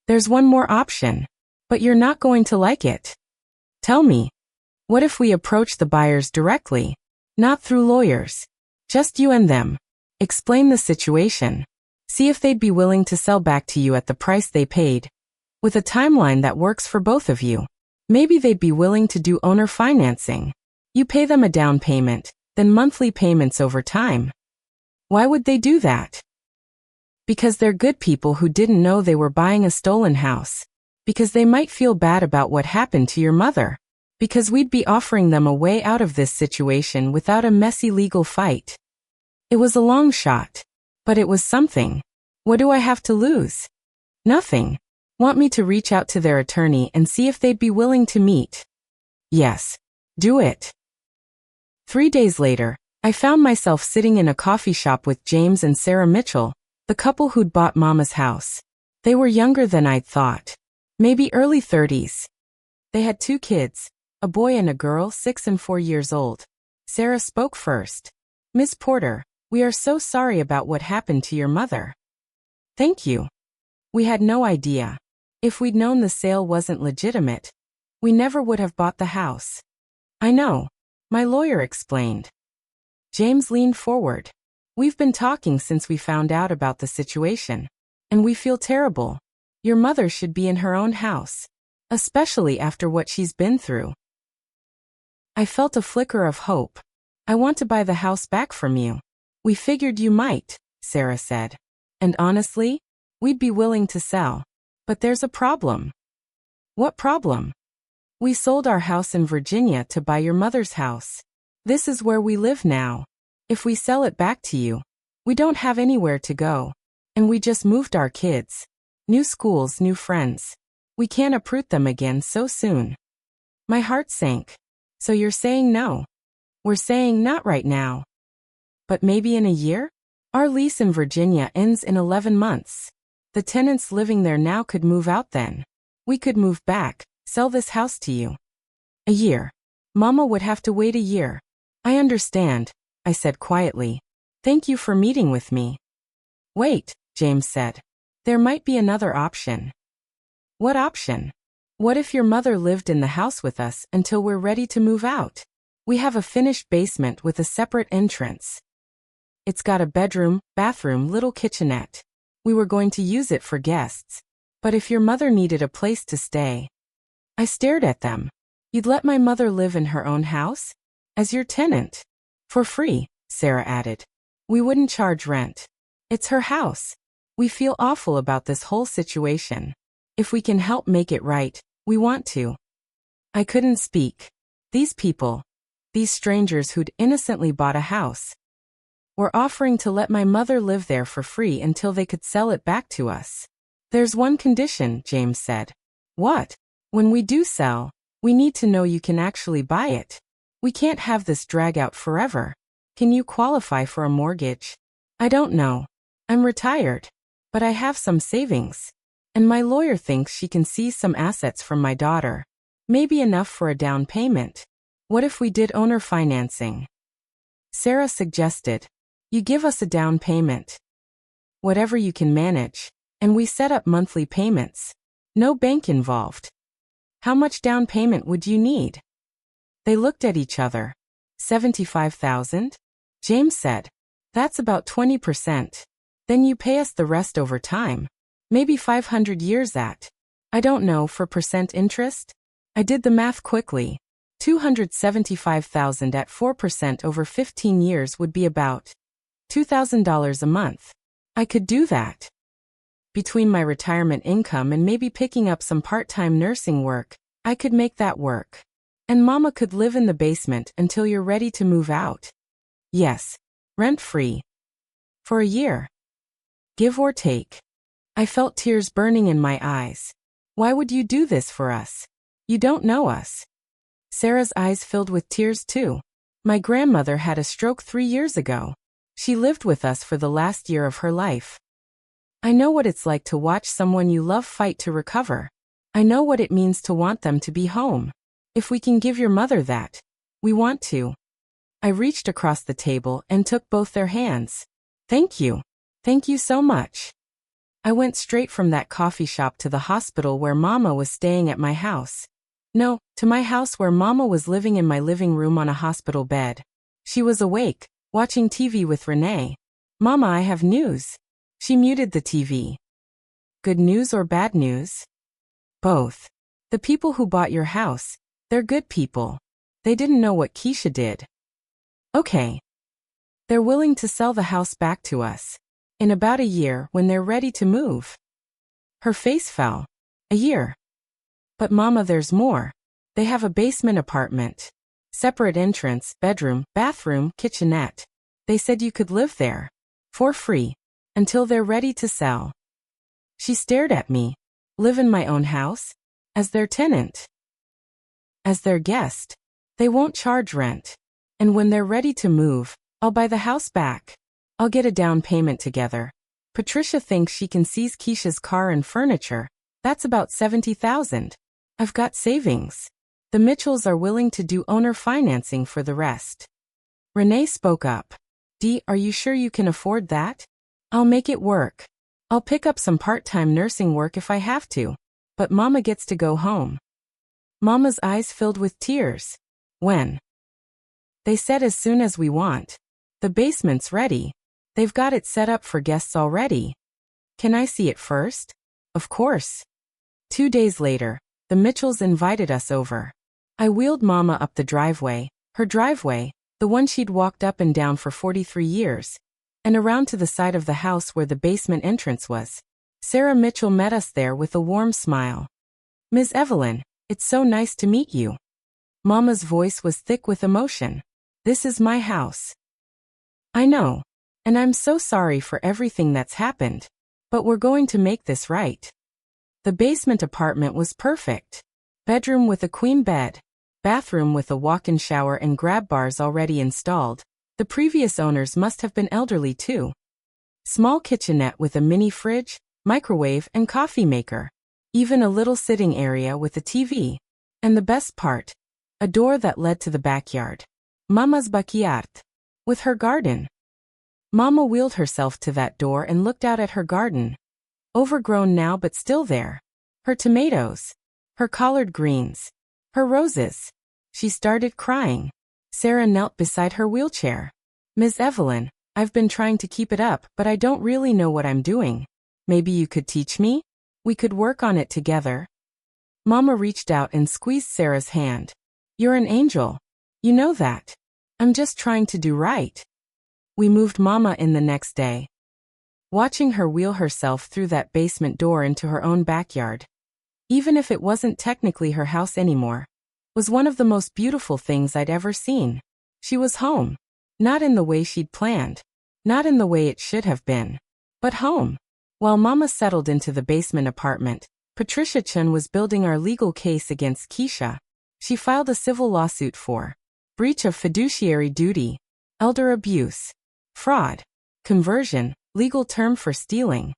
There's one more option. But you're not going to like it. Tell me. What if we approach the buyers directly? Not through lawyers. Just you and them. Explain the situation. See if they'd be willing to sell back to you at the price they paid. With a timeline that works for both of you. Maybe they'd be willing to do owner financing. You pay them a down payment, then monthly payments over time. Why would they do that? Because they're good people who didn't know they were buying a stolen house. Because they might feel bad about what happened to your mother. Because we'd be offering them a way out of this situation without a messy legal fight. It was a long shot. But it was something. What do I have to lose? Nothing. Want me to reach out to their attorney and see if they'd be willing to meet? Yes. Do it. 3 days later, I found myself sitting in a coffee shop with James and Sarah Mitchell, the couple who'd bought Mama's house. They were younger than I'd thought. Maybe early 30s. They had 2 kids, a boy and a girl 6 and 4 years old. Sarah spoke first. Miss Porter, we are so sorry about what happened to your mother. Thank you. We had no idea. If we'd known the sale wasn't legitimate, we never would have bought the house. I know. My lawyer explained. James leaned forward. We've been talking since we found out about the situation. And we feel terrible. Your mother should be in her own house. Especially after what she's been through. I felt a flicker of hope. I want to buy the house back from you. We figured you might, Sarah said. And honestly, we'd be willing to sell. But there's a problem. What problem? We sold our house in Virginia to buy your mother's house. This is where we live now. If we sell it back to you, we don't have anywhere to go. And we just moved our kids. New schools, new friends. We can't uproot them again so soon. My heart sank. So you're saying no? We're saying not right now. But maybe in a year? Our lease in Virginia ends in 11 months. The tenants living there now could move out then. We could move back, sell this house to you. A year. Mama would have to wait a year. I understand, I said quietly. Thank you for meeting with me. Wait, James said. There might be another option. What option? What if your mother lived in the house with us until we're ready to move out? We have a finished basement with a separate entrance. It's got a bedroom, bathroom, little kitchenette. We were going to use it for guests. But if your mother needed a place to stay. I stared at them. You'd let my mother live in her own house? As your tenant? For free, Sarah added. We wouldn't charge rent. It's her house. We feel awful about this whole situation. If we can help make it right, we want to. I couldn't speak. These people, these strangers who'd innocently bought a house, were offering to let my mother live there for free until they could sell it back to us. There's one condition, James said. What? When we do sell, we need to know you can actually buy it. We can't have this drag out forever. Can you qualify for a mortgage? I don't know. I'm retired. But I have some savings. And my lawyer thinks she can seize some assets from my daughter. Maybe enough for a down payment. What if we did owner financing? Sarah suggested. You give us a down payment. Whatever you can manage. And we set up monthly payments. No bank involved. How much down payment would you need? They looked at each other. 75,000? James said. That's about 20%. Then you pay us the rest over time. Maybe 500 years at. I don't know, for percent interest? I did the math quickly. 275,000 at 4% over 15 years would be about $2,000 a month. I could do that. Between my retirement income and maybe picking up some part-time nursing work, I could make that work. And Mama could live in the basement until you're ready to move out. Yes. Rent-free. For a year. Give or take. I felt tears burning in my eyes. Why would you do this for us? You don't know us. Sarah's eyes filled with tears too. My grandmother had a stroke 3 years ago. She lived with us for the last year of her life. I know what it's like to watch someone you love fight to recover. I know what it means to want them to be home. If we can give your mother that, we want to. I reached across the table and took both their hands. Thank you. Thank you so much. I went straight from that coffee shop to the hospital where Mama was staying at my house. No, to my house where Mama was living in my living room on a hospital bed. She was awake, watching TV with Renee. Mama, I have news. She muted the TV. Good news or bad news? Both. The people who bought your house, they're good people. They didn't know what Keisha did. Okay. They're willing to sell the house back to us. In about a year, when they're ready to move. Her face fell. A year. But Mama, there's more. They have a basement apartment. Separate entrance, bedroom, bathroom, kitchenette. They said you could live there. For free. Until they're ready to sell. She stared at me. Live in my own house? As their tenant? As their guest? They won't charge rent. And when they're ready to move, I'll buy the house back. I'll get a down payment together. Patricia thinks she can seize Keisha's car and furniture. That's about 70,000. I've got savings. The Mitchells are willing to do owner financing for the rest. Renee spoke up. Dee, are you sure you can afford that? I'll make it work. I'll pick up some part-time nursing work if I have to. But Mama gets to go home. Mama's eyes filled with tears. When? They said as soon as we want. The basement's ready. They've got it set up for guests already. Can I see it first? Of course. 2 days later, the Mitchells invited us over. I wheeled Mama up the driveway, her driveway, the one she'd walked up and down for 43 years, and around to the side of the house where the basement entrance was. Sarah Mitchell met us there with a warm smile. Ms. Evelyn, it's so nice to meet you. Mama's voice was thick with emotion. This is my house. I know. And I'm so sorry for everything that's happened. But we're going to make this right. The basement apartment was perfect. Bedroom with a queen bed. Bathroom with a walk-in shower and grab bars already installed. The previous owners must have been elderly too. Small kitchenette with a mini fridge, microwave and coffee maker. Even a little sitting area with a TV. And the best part, a door that led to the backyard. Mama's backyard. With her garden. Mama wheeled herself to that door and looked out at her garden. Overgrown now but still there. Her tomatoes. Her collard greens. Her roses. She started crying. Sarah knelt beside her wheelchair. Miss Evelyn, I've been trying to keep it up, but I don't really know what I'm doing. Maybe you could teach me? We could work on it together. Mama reached out and squeezed Sarah's hand. You're an angel. You know that. I'm just trying to do right. We moved Mama in the next day. Watching her wheel herself through that basement door into her own backyard, even if it wasn't technically her house anymore, was one of the most beautiful things I'd ever seen. She was home. Not in the way she'd planned. Not in the way it should have been. But home. While Mama settled into the basement apartment, Patricia Chen was building our legal case against Keisha. She filed a civil lawsuit for breach of fiduciary duty, elder abuse, fraud, conversion, legal term for stealing,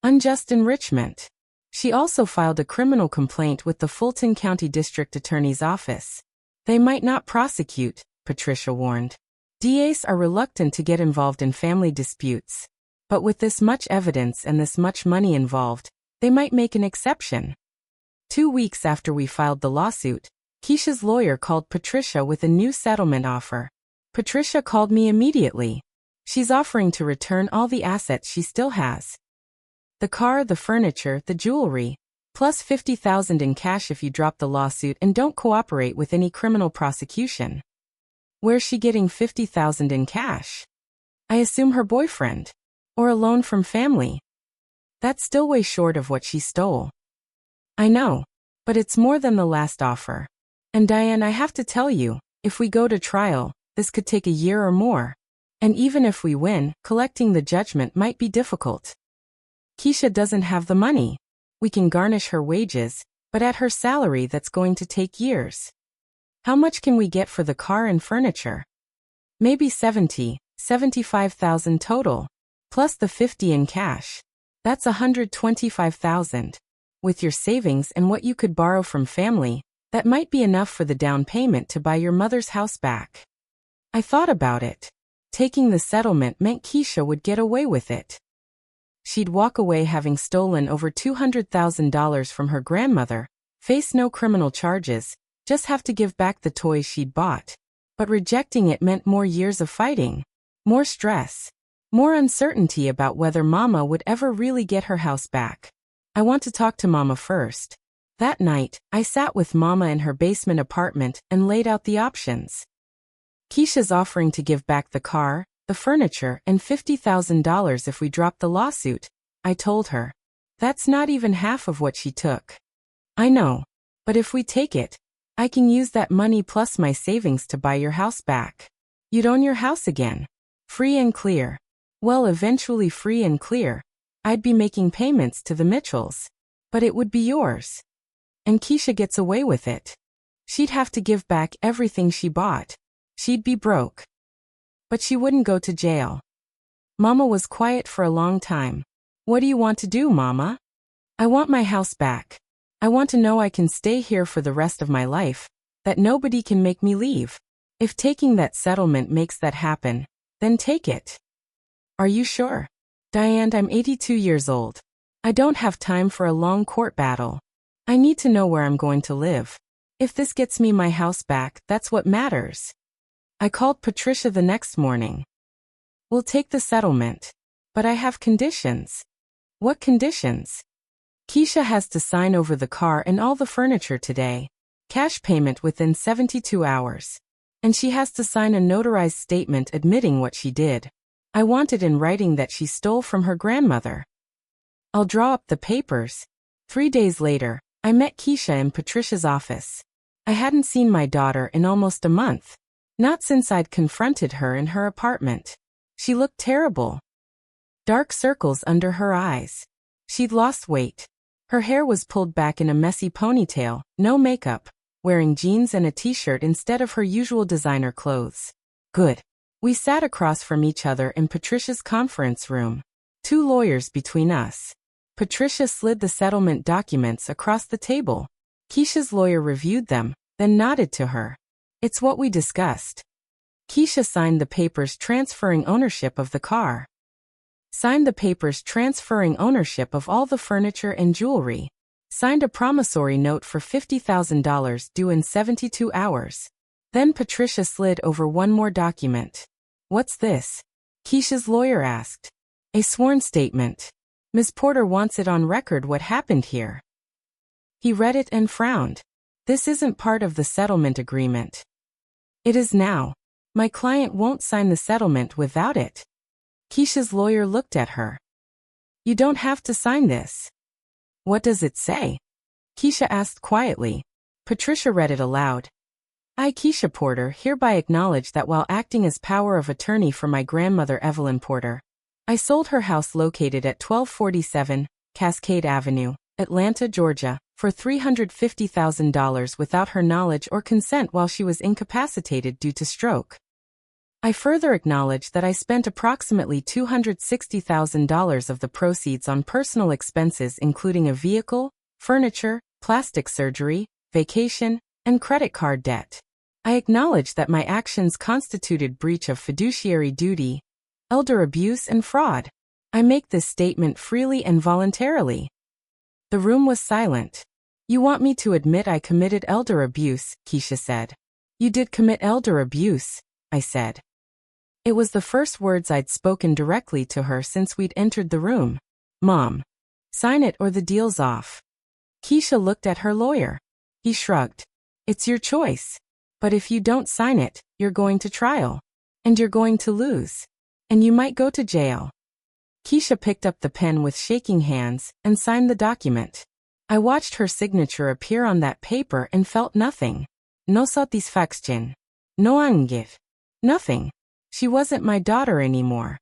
unjust enrichment. She also filed a criminal complaint with the Fulton County District Attorney's Office. They might not prosecute, Patricia warned. DAs are reluctant to get involved in family disputes. But with this much evidence and this much money involved, they might make an exception. 2 weeks after we filed the lawsuit, Keisha's lawyer called Patricia with a new settlement offer. Patricia called me immediately. She's offering to return all the assets she still has. The car, the furniture, the jewelry, plus $50,000 in cash if you drop the lawsuit and don't cooperate with any criminal prosecution. Where's she getting $50,000 in cash? I assume her boyfriend. Or a loan from family. That's still way short of what she stole. I know. But it's more than the last offer. And Diane, I have to tell you, if we go to trial, this could take a year or more. And even if we win, collecting the judgment might be difficult. Keisha doesn't have the money. We can garnish her wages, but at her salary that's going to take years. How much can we get for the car and furniture? Maybe $75,000 total. Plus the $50,000 in cash. That's $125,000. With your savings and what you could borrow from family, that might be enough for the down payment to buy your mother's house back. I thought about it. Taking the settlement meant Keisha would get away with it. She'd walk away having stolen over $200,000 from her grandmother, face no criminal charges, just have to give back the toys she'd bought. But rejecting it meant more years of fighting, more stress, more uncertainty about whether Mama would ever really get her house back. I want to talk to Mama first. That night, I sat with Mama in her basement apartment and laid out the options. Keisha's offering to give back the car, the furniture, and $50,000 if we drop the lawsuit, I told her. That's not even half of what she took. I know. But if we take it, I can use that money plus my savings to buy your house back. You'd own your house again. Free and clear. Well, eventually free and clear. I'd be making payments to the Mitchells. But it would be yours. And Keisha gets away with it. She'd have to give back everything she bought. She'd be broke. But she wouldn't go to jail. Mama was quiet for a long time. What do you want to do, Mama? I want my house back. I want to know I can stay here for the rest of my life, that nobody can make me leave. If taking that settlement makes that happen, then take it. Are you sure? Diane, I'm 82 years old. I don't have time for a long court battle. I need to know where I'm going to live. If this gets me my house back, that's what matters. I called Patricia the next morning. We'll take the settlement. But I have conditions. What conditions? Keisha has to sign over the car and all the furniture today. Cash payment within 72 hours. And she has to sign a notarized statement admitting what she did. I want it in writing that she stole from her grandmother. I'll draw up the papers. 3 days later, I met Keisha in Patricia's office. I hadn't seen my daughter in almost a month. Not since I'd confronted her in her apartment. She looked terrible. Dark circles under her eyes. She'd lost weight. Her hair was pulled back in a messy ponytail, no makeup, wearing jeans and a t-shirt instead of her usual designer clothes. Good. We sat across from each other in Patricia's conference room. 2 lawyers between us. Patricia slid the settlement documents across the table. Keisha's lawyer reviewed them, then nodded to her. It's what we discussed. Keisha signed the papers transferring ownership of the car. Signed the papers transferring ownership of all the furniture and jewelry. Signed a promissory note for $50,000 due in 72 hours. Then Patricia slid over one more document. What's this? Keisha's lawyer asked. A sworn statement. Ms. Porter wants it on record what happened here. He read it and frowned. This isn't part of the settlement agreement. It is now. My client won't sign the settlement without it. Keisha's lawyer looked at her. You don't have to sign this. What does it say? Keisha asked quietly. Patricia read it aloud. I, Keisha Porter, hereby acknowledge that while acting as power of attorney for my grandmother Evelyn Porter, I sold her house located at 1247 Cascade Avenue, Atlanta, Georgia, for $350,000 without her knowledge or consent while she was incapacitated due to stroke. I further acknowledge that I spent approximately $260,000 of the proceeds on personal expenses including a vehicle, furniture, plastic surgery, vacation, and credit card debt. I acknowledge that my actions constituted breach of fiduciary duty, elder abuse and fraud. I make this statement freely and voluntarily. The room was silent. You want me to admit I committed elder abuse, Keisha said. You did commit elder abuse, I said. It was the first words I'd spoken directly to her since we'd entered the room. Mom. Sign it or the deal's off. Keisha looked at her lawyer. He shrugged. It's your choice. But if you don't sign it, you're going to trial. And you're going to lose. And you might go to jail. Keisha picked up the pen with shaking hands and signed the document. I watched her signature appear on that paper and felt nothing. No satisfaction. No anger. Nothing. She wasn't my daughter anymore.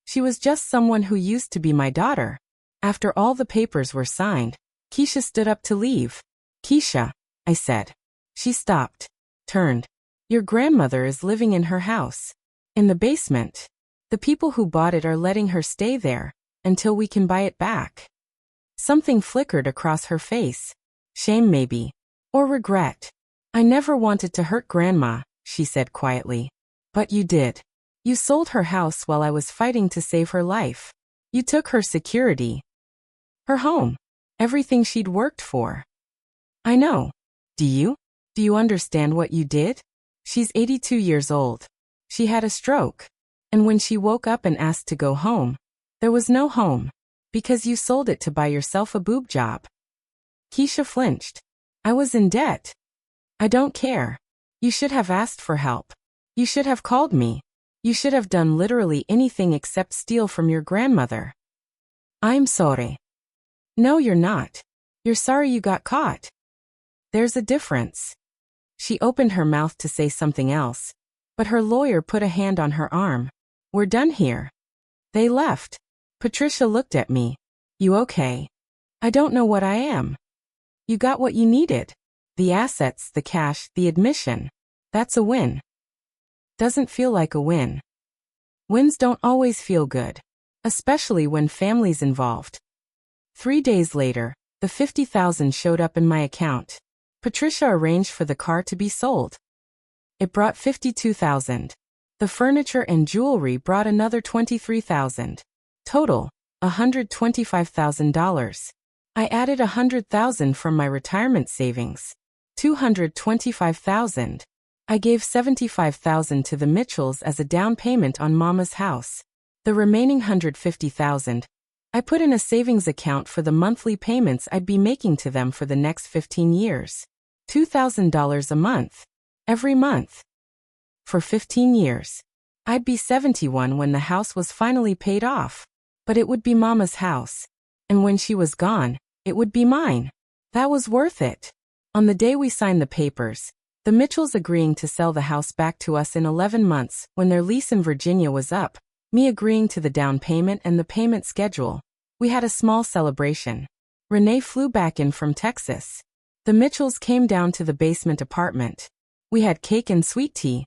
She was just someone who used to be my daughter. After all the papers were signed, Keisha stood up to leave. Keisha, I said. She stopped. Turned. Your grandmother is living in her house. In the basement. The people who bought it are letting her stay there, until we can buy it back. Something flickered across her face. Shame maybe. Or regret. I never wanted to hurt Grandma, she said quietly. But you did. You sold her house while I was fighting to save her life. You took her security. Her home. Everything she'd worked for. I know. Do you? Do you understand what you did? She's 82 years old. She had a stroke. And when she woke up and asked to go home, there was no home. Because you sold it to buy yourself a boob job. Keisha flinched. I was in debt. I don't care. You should have asked for help. You should have called me. You should have done literally anything except steal from your grandmother. I'm sorry. No, you're not. You're sorry you got caught. There's a difference. She opened her mouth to say something else, but her lawyer put a hand on her arm. We're done here. They left. Patricia looked at me. You okay? I don't know what I am. You got what you needed. The assets, the cash, the admission. That's a win. Doesn't feel like a win. Wins don't always feel good, especially when family's involved. 3 days later, the $50,000 showed up in my account. Patricia arranged for the car to be sold. It brought $52,000. The furniture and jewelry brought another $23,000. Total, $125,000. I added $100,000 from my retirement savings. $225,000. I gave $75,000 to the Mitchells as a down payment on Mama's house. The remaining $150,000, I put in a savings account for the monthly payments I'd be making to them for the next 15 years. $2,000 a month. Every month. For 15 years. I'd be 71 when the house was finally paid off. But it would be Mama's house. And when she was gone, it would be mine. That was worth it. On the day we signed the papers, the Mitchells agreeing to sell the house back to us in 11 months when their lease in Virginia was up, me agreeing to the down payment and the payment schedule. We had a small celebration. Renee flew back in from Texas. The Mitchells came down to the basement apartment. We had cake and sweet tea.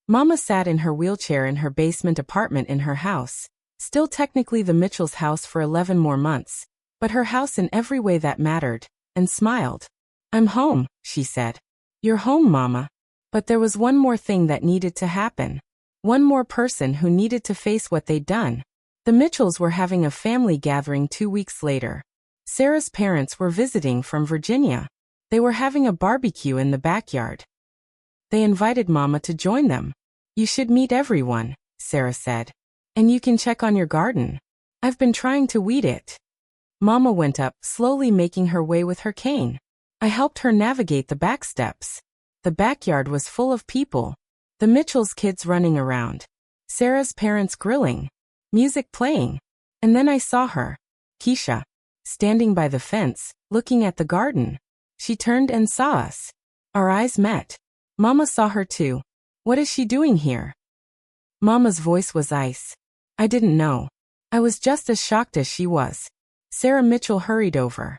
Mama sat in her wheelchair in her basement apartment in her house, still technically the Mitchells' house for 11 more months, but her house in every way that mattered, and smiled. "I'm home," she said. "You're home, Mama." But there was one more thing that needed to happen. One more person who needed to face what they'd done. The Mitchells were having a family gathering 2 weeks later. Sarah's parents were visiting from Virginia. They were having a barbecue in the backyard. They invited Mama to join them. "You should meet everyone," Sarah said. "And you can check on your garden. I've been trying to weed it." Mama went up, slowly making her way with her cane. I helped her navigate the back steps. The backyard was full of people. The Mitchells' kids running around. Sarah's parents grilling. Music playing. And then I saw her, Keisha, standing by the fence, looking at the garden. She turned and saw us. Our eyes met. Mama saw her too. "What is she doing here?" Mama's voice was ice. I didn't know. I was just as shocked as she was. Sarah Mitchell hurried over.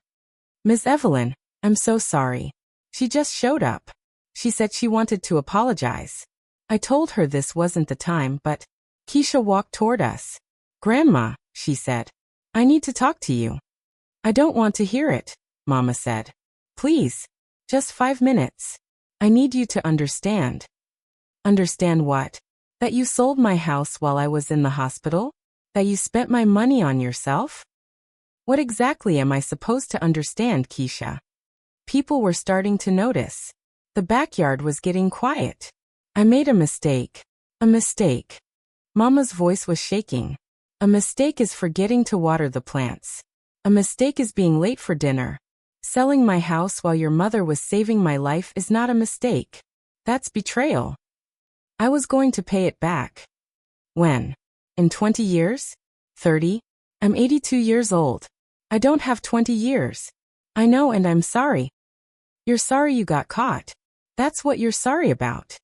"Miss Evelyn, I'm so sorry. She just showed up. She said she wanted to apologize." I told her this wasn't the time, but Keisha walked toward us. "Grandma," she said, "I need to talk to you." "I don't want to hear it," Mama said. "Please, just 5 minutes. I need you to understand." "Understand what? That you sold my house while I was in the hospital? That you spent my money on yourself?" "What exactly am I supposed to understand, Keisha?" People were starting to notice. The backyard was getting quiet. "I made a mistake. A mistake." Mama's voice was shaking. "A mistake is forgetting to water the plants. A mistake is being late for dinner. Selling my house while your mother was saving my life is not a mistake. That's betrayal. I was going to pay it back." "When? In 20 years? 30? I'm 82 years old. I don't have 20 years. I know, and I'm sorry." "You're sorry you got caught. That's what you're sorry about."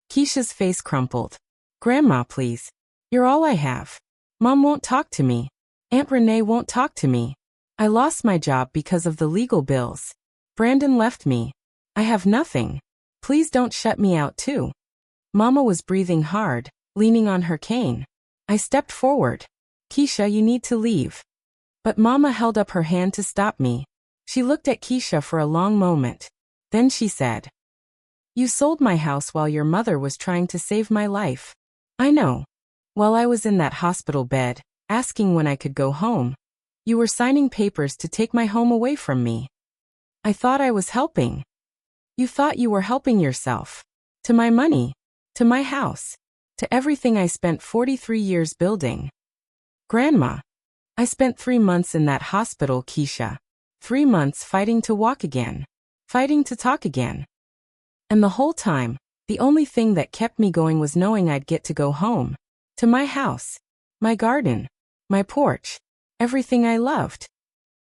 Keisha's face crumpled. "Grandma, please. You're all I have. Mom won't talk to me. Aunt Renee won't talk to me. I lost my job because of the legal bills. Brandon left me. I have nothing. Please don't shut me out too." Mama was breathing hard, leaning on her cane. I stepped forward. "Keisha, you need to leave." But Mama held up her hand to stop me. She looked at Keisha for a long moment. Then she said, "You sold my house while your mother was trying to save my life." "I know. While I was in that hospital bed, asking when I could go home, you were signing papers to take my home away from me. I thought I was helping. You thought you were helping yourself. To my money. To my house. To everything I spent 43 years building." "Grandma, I spent 3 months in that hospital, Keisha. 3 months fighting to walk again. Fighting to talk again. And the whole time, the only thing that kept me going was knowing I'd get to go home. To my house. My garden. My porch. Everything I loved."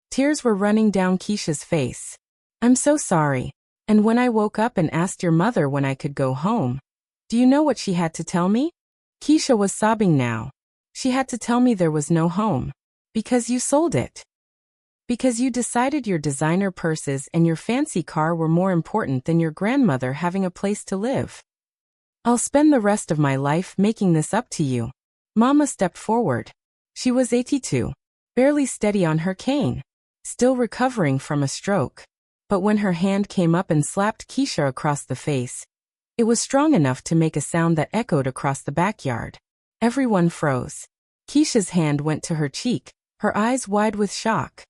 Tears were running down Keisha's face. "I'm so sorry. And when I woke up and asked your mother when I could go home, do you know what she had to tell me?" Keisha was sobbing now. "She had to tell me there was no home. Because you sold it. Because you decided your designer purses and your fancy car were more important than your grandmother having a place to live. I'll spend the rest of my life making this up to you." Mama stepped forward. She was 82. Barely steady on her cane, still recovering from a stroke. But when her hand came up and slapped Keisha across the face, it was strong enough to make a sound that echoed across the backyard. Everyone froze. Keisha's hand went to her cheek, her eyes wide with shock.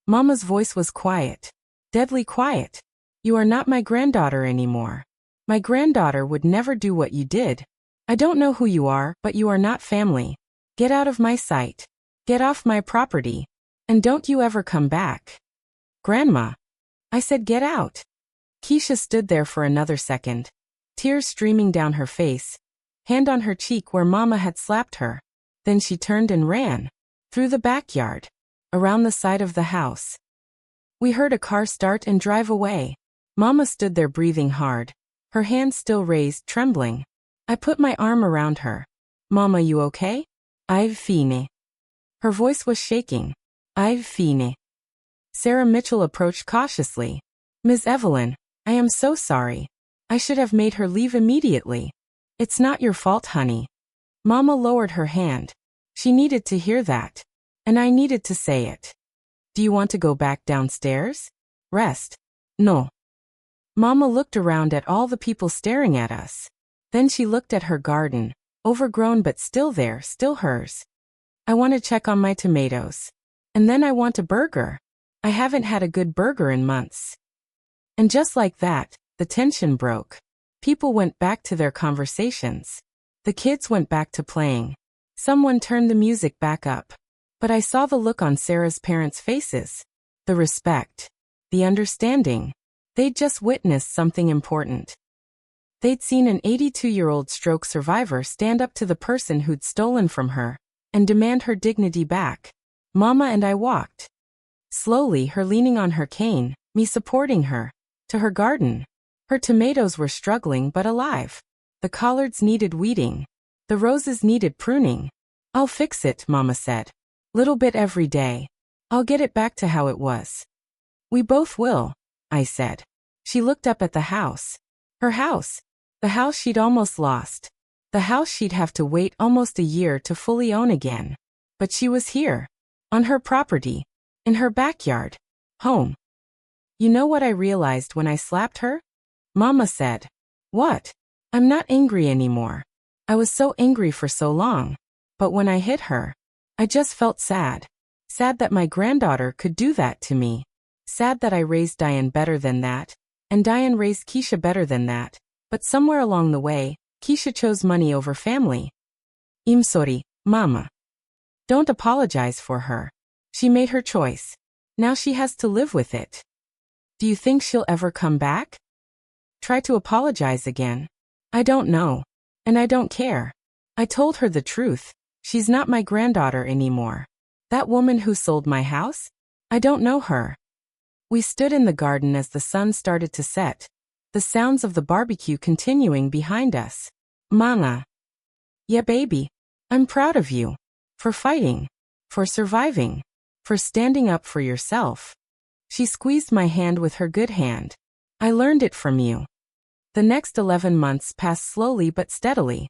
Mama's voice was quiet. Deadly quiet. "You are not my granddaughter anymore. My granddaughter would never do what you did. I don't know who you are, but you are not family. Get out of my sight. Get off my property. And don't you ever come back." "Grandma." I said, "Get out." Keisha stood there for another second, tears streaming down her face, hand on her cheek where Mama had slapped her. Then she turned and ran. Through the backyard. Around the side of the house. We heard a car start and drive away. Mama stood there breathing hard, her hand still raised, trembling. I put my arm around her. "Mama, you okay?" "I've fine." Her voice was shaking. "I've fine." Sarah Mitchell approached cautiously. Ms. Evelyn, I am so sorry. I should have made her leave immediately. It's not your fault, honey. Mama lowered her hand. She needed to hear that. And I needed to say it. Do you want to go back downstairs? Rest? No. Mama looked around at all the people staring at us. Then she looked at her garden, overgrown but still there, still hers. I want to check on my tomatoes. And then I want a burger. I haven't had a good burger in months. And just like that, the tension broke. People went back to their conversations. The kids went back to playing. Someone turned the music back up. But I saw the look on Sarah's parents' faces. The respect. The understanding. They'd just witnessed something important. They'd seen an 82-year-old stroke survivor stand up to the person who'd stolen from her and demand her dignity back. Mama and I walked. Slowly, her leaning on her cane, me supporting her, to her garden. Her tomatoes were struggling but alive. The collards needed weeding. The roses needed pruning. I'll fix it, Mama said. Little bit every day. I'll get it back to how it was. We both will, I said. She looked up at the house. Her house. The house she'd almost lost. The house she'd have to wait almost a year to fully own again. But she was here. On her property. In her backyard. Home. You know what I realized when I slapped her? Mama said. What? I'm not angry anymore. I was so angry for so long. But when I hit her, I just felt sad. Sad that my granddaughter could do that to me. Sad that I raised Diane better than that. And Diane raised Keisha better than that. But somewhere along the way, Keisha chose money over family. I'm sorry, Mama. Don't apologize for her. She made her choice. Now she has to live with it. Do you think she'll ever come back? Try to apologize again? I don't know. And I don't care. I told her the truth. She's not my granddaughter anymore. That woman who sold my house? I don't know her. We stood in the garden as the sun started to set. The sounds of the barbecue continuing behind us. Mama. Yeah, baby. I'm proud of you. For fighting. For surviving. For standing up for yourself. She squeezed my hand with her good hand. I learned it from you. The next 11 months passed slowly but steadily.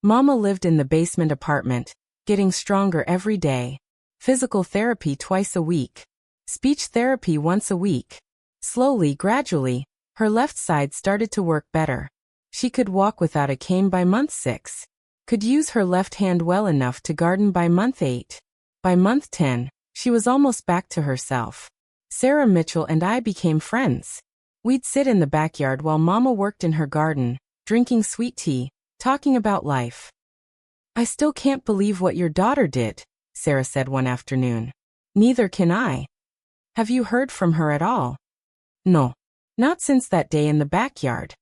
Mama lived in the basement apartment, getting stronger every day. Physical therapy twice a week. Speech therapy once a week. Slowly, gradually, her left side started to work better. She could walk without a cane by month 6. Could use her left hand well enough to garden by month 8. By month 10, she was almost back to herself. Sarah Mitchell and I became friends. We'd sit in the backyard while Mama worked in her garden, drinking sweet tea, talking about life. I still can't believe what your daughter did, Sarah said one afternoon. Neither can I. Have you heard from her at all? No. Not since that day in the backyard.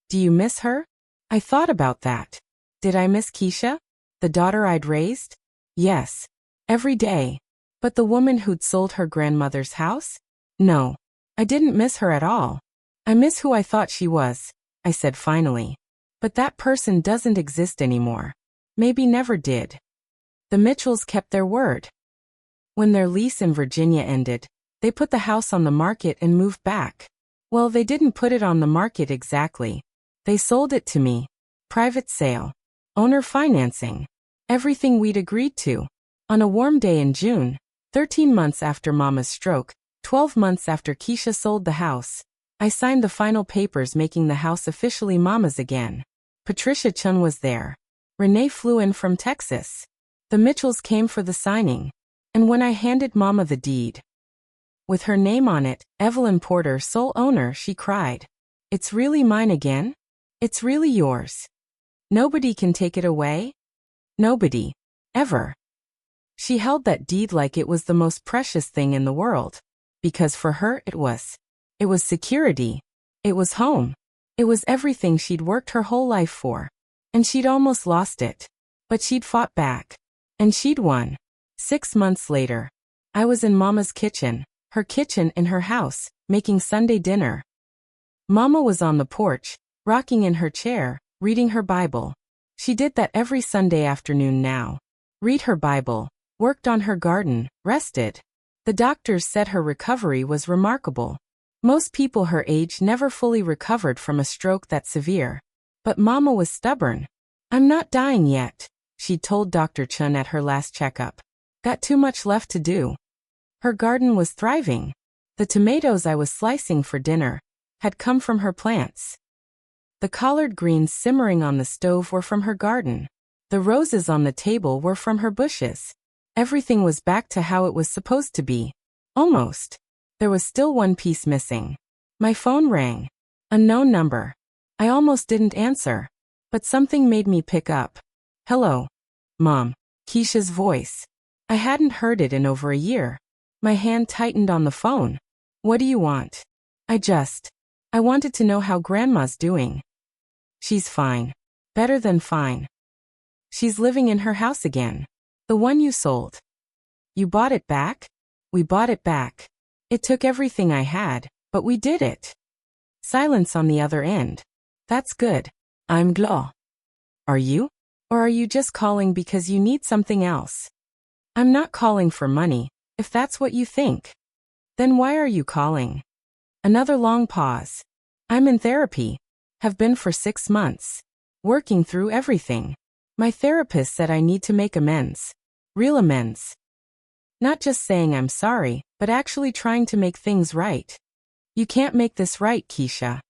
Do you miss her? I thought about that. Did I miss Keisha? The daughter I'd raised? Yes. Every day. But the woman who'd sold her grandmother's house? No. I didn't miss her at all. I miss who I thought she was, I said finally. But that person doesn't exist anymore. Maybe never did. The Mitchells kept their word. When their lease in Virginia ended, they put the house on the market and moved back. Well, they didn't put it on the market exactly. They sold it to me. Private sale. Owner financing. Everything we'd agreed to. On a warm day in June, 13 months after Mama's stroke, 12 months after Keisha sold the house, I signed the final papers making the house officially Mama's again. Patricia Chun was there. Renee flew in from Texas. The Mitchells came for the signing. And when I handed Mama the deed, with her name on it, Evelyn Porter, sole owner, she cried. It's really mine again? It's really yours. Nobody can take it away? Nobody. Ever. She held that deed like it was the most precious thing in the world. Because for her it was. It was security. It was home. It was everything she'd worked her whole life for. And she'd almost lost it. But she'd fought back. And she'd won. 6 months later, I was in Mama's kitchen, her kitchen in her house, making Sunday dinner. Mama was on the porch, rocking in her chair, reading her Bible. She did that every Sunday afternoon now. Read her Bible, worked on her garden, rested. The doctors said her recovery was remarkable. Most people her age never fully recovered from a stroke that severe. But Mama was stubborn. "I'm not dying yet," she told Dr. Chun at her last checkup. "Got too much left to do." Her garden was thriving. The tomatoes I was slicing for dinner had come from her plants. The collard greens simmering on the stove were from her garden. The roses on the table were from her bushes. Everything was back to how it was supposed to be. Almost. There was still one piece missing. My phone rang. Unknown number. I almost didn't answer. But something made me pick up. "Hello. Mom." Keisha's voice. I hadn't heard it in over a year. My hand tightened on the phone. "What do you want?" I wanted to know how Grandma's doing." "She's fine. Better than fine. She's living in her house again. The one you sold." "You bought it back?" "We bought it back. It took everything I had, but we did it." Silence on the other end. "That's good. I'm glad." "Are you? Or are you just calling because you need something else?" "I'm not calling for money, if that's what you think." "Then why are you calling?" Another long pause. "I'm in therapy. Have been for 6 months. Working through everything. My therapist said I need to make amends. Real amends. Not just saying I'm sorry, but actually trying to make things right." "You can't make this right, Keisha."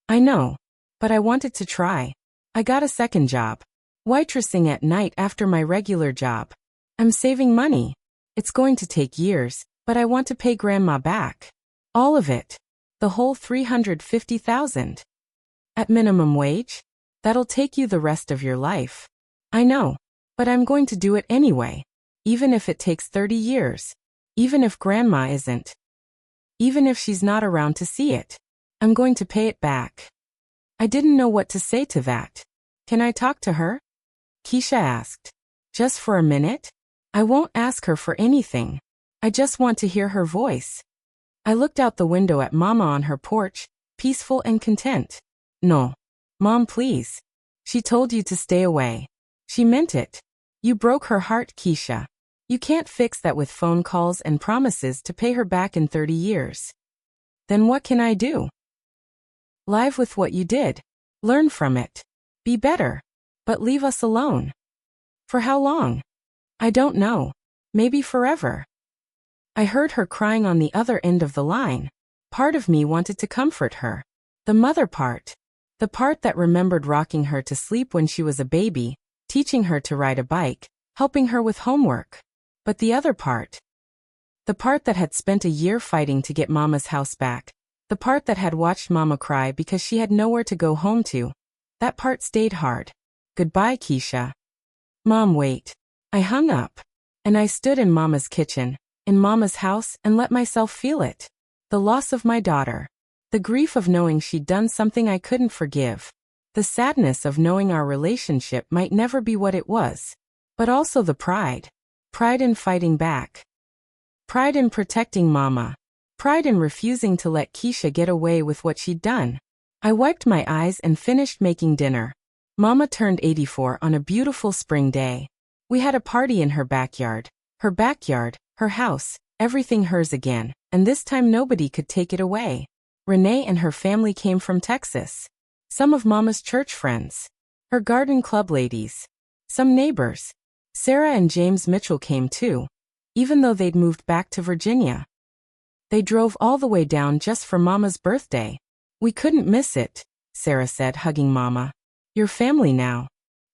"I know. But I wanted to try. I got a second job. Waitressing at night after my regular job. I'm saving money. It's going to take years, but I want to pay Grandma back. All of it. The whole $350,000. At minimum wage? That'll take you the rest of your life. I know. But I'm going to do it anyway. Even if it takes 30 years. Even if Grandma isn't. Even if she's not around to see it. I'm going to pay it back." I didn't know what to say to that. "Can I talk to her?" Keisha asked. "Just for a minute? I won't ask her for anything. I just want to hear her voice." I looked out the window at Mama on her porch, peaceful and content. "No. Mom, please. She told you to stay away. She meant it. You broke her heart, Keisha. You can't fix that with phone calls and promises to pay her back in 30 years. Then what can I do?" "Live with what you did. Learn from it. Be better. But leave us alone." "For how long?" "I don't know. Maybe forever." I heard her crying on the other end of the line. Part of me wanted to comfort her. The mother part. The part that remembered rocking her to sleep when she was a baby, teaching her to ride a bike, helping her with homework. But the other part. The part that had spent a year fighting to get Mama's house back. The part that had watched Mama cry because she had nowhere to go home to. That part stayed hard. "Goodbye, Keisha." "Mom, wait." I hung up. And I stood in Mama's kitchen, in Mama's house, and let myself feel it. The loss of my daughter. The grief of knowing she'd done something I couldn't forgive. The sadness of knowing our relationship might never be what it was. But also the pride. Pride in fighting back. Pride in protecting Mama. Pride in refusing to let Keisha get away with what she'd done. I wiped my eyes and finished making dinner. Mama turned 84 on a beautiful spring day. We had a party in her backyard. Her house, everything hers again, and this time nobody could take it away. Renee and her family came from Texas. Some of Mama's church friends. Her garden club ladies. Some neighbors. Sarah and James Mitchell came too, even though they'd moved back to Virginia. They drove all the way down just for Mama's birthday. "We couldn't miss it," Sarah said, hugging Mama. "Your family now."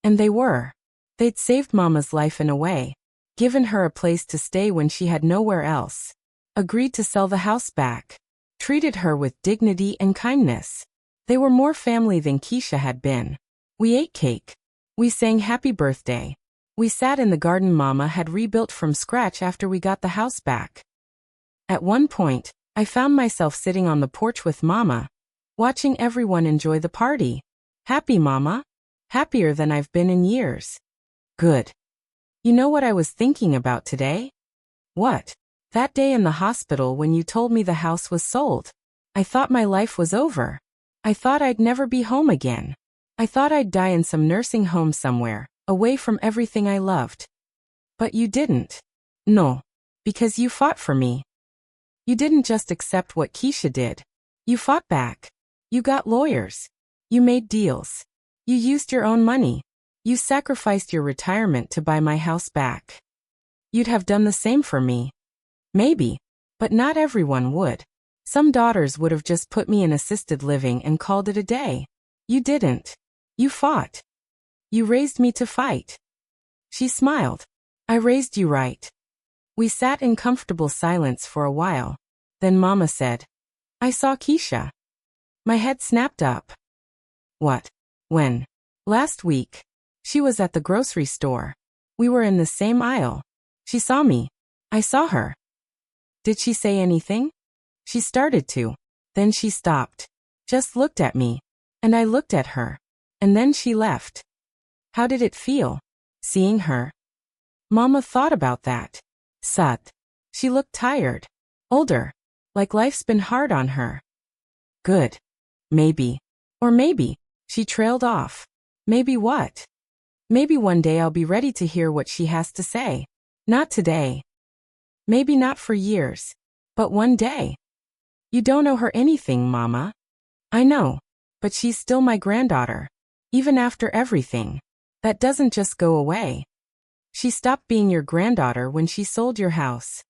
And they were. They'd saved Mama's life in a way. Given her a place to stay when she had nowhere else. Agreed to sell the house back. Treated her with dignity and kindness. They were more family than Keisha had been. We ate cake. We sang happy birthday. We sat in the garden Mama had rebuilt from scratch after we got the house back. At one point, I found myself sitting on the porch with Mama, watching everyone enjoy the party. Happy, Mama? Happier than I've been in years. Good. You know what I was thinking about today? What? That day in the hospital when you told me the house was sold. I thought my life was over. I thought I'd never be home again. I thought I'd die in some nursing home somewhere, away from everything I loved. But you didn't. No. Because you fought for me. You didn't just accept what Keisha did. You fought back. You got lawyers. You made deals. You used your own money. You sacrificed your retirement to buy my house back. You'd have done the same for me. Maybe. But not everyone would. Some daughters would have just put me in assisted living and called it a day. You didn't. You fought. You raised me to fight. She smiled. I raised you right. We sat in comfortable silence for a while. Then Mama said, I saw Keisha. My head snapped up. What? When? Last week. She was at the grocery store. We were in the same aisle. She saw me. I saw her. Did she say anything? She started to. Then she stopped. Just looked at me. And I looked at her. And then she left. How did it feel? Seeing her? Mama thought about that. Sut. She looked tired. Older. Like life's been hard on her. Good. Maybe. Or maybe. She trailed off. Maybe what? Maybe one day I'll be ready to hear what she has to say. Not today. Maybe not for years. But one day. You don't owe her anything, Mama. I know. But she's still my granddaughter. Even after everything. That doesn't just go away. She stopped being your granddaughter when she sold your house.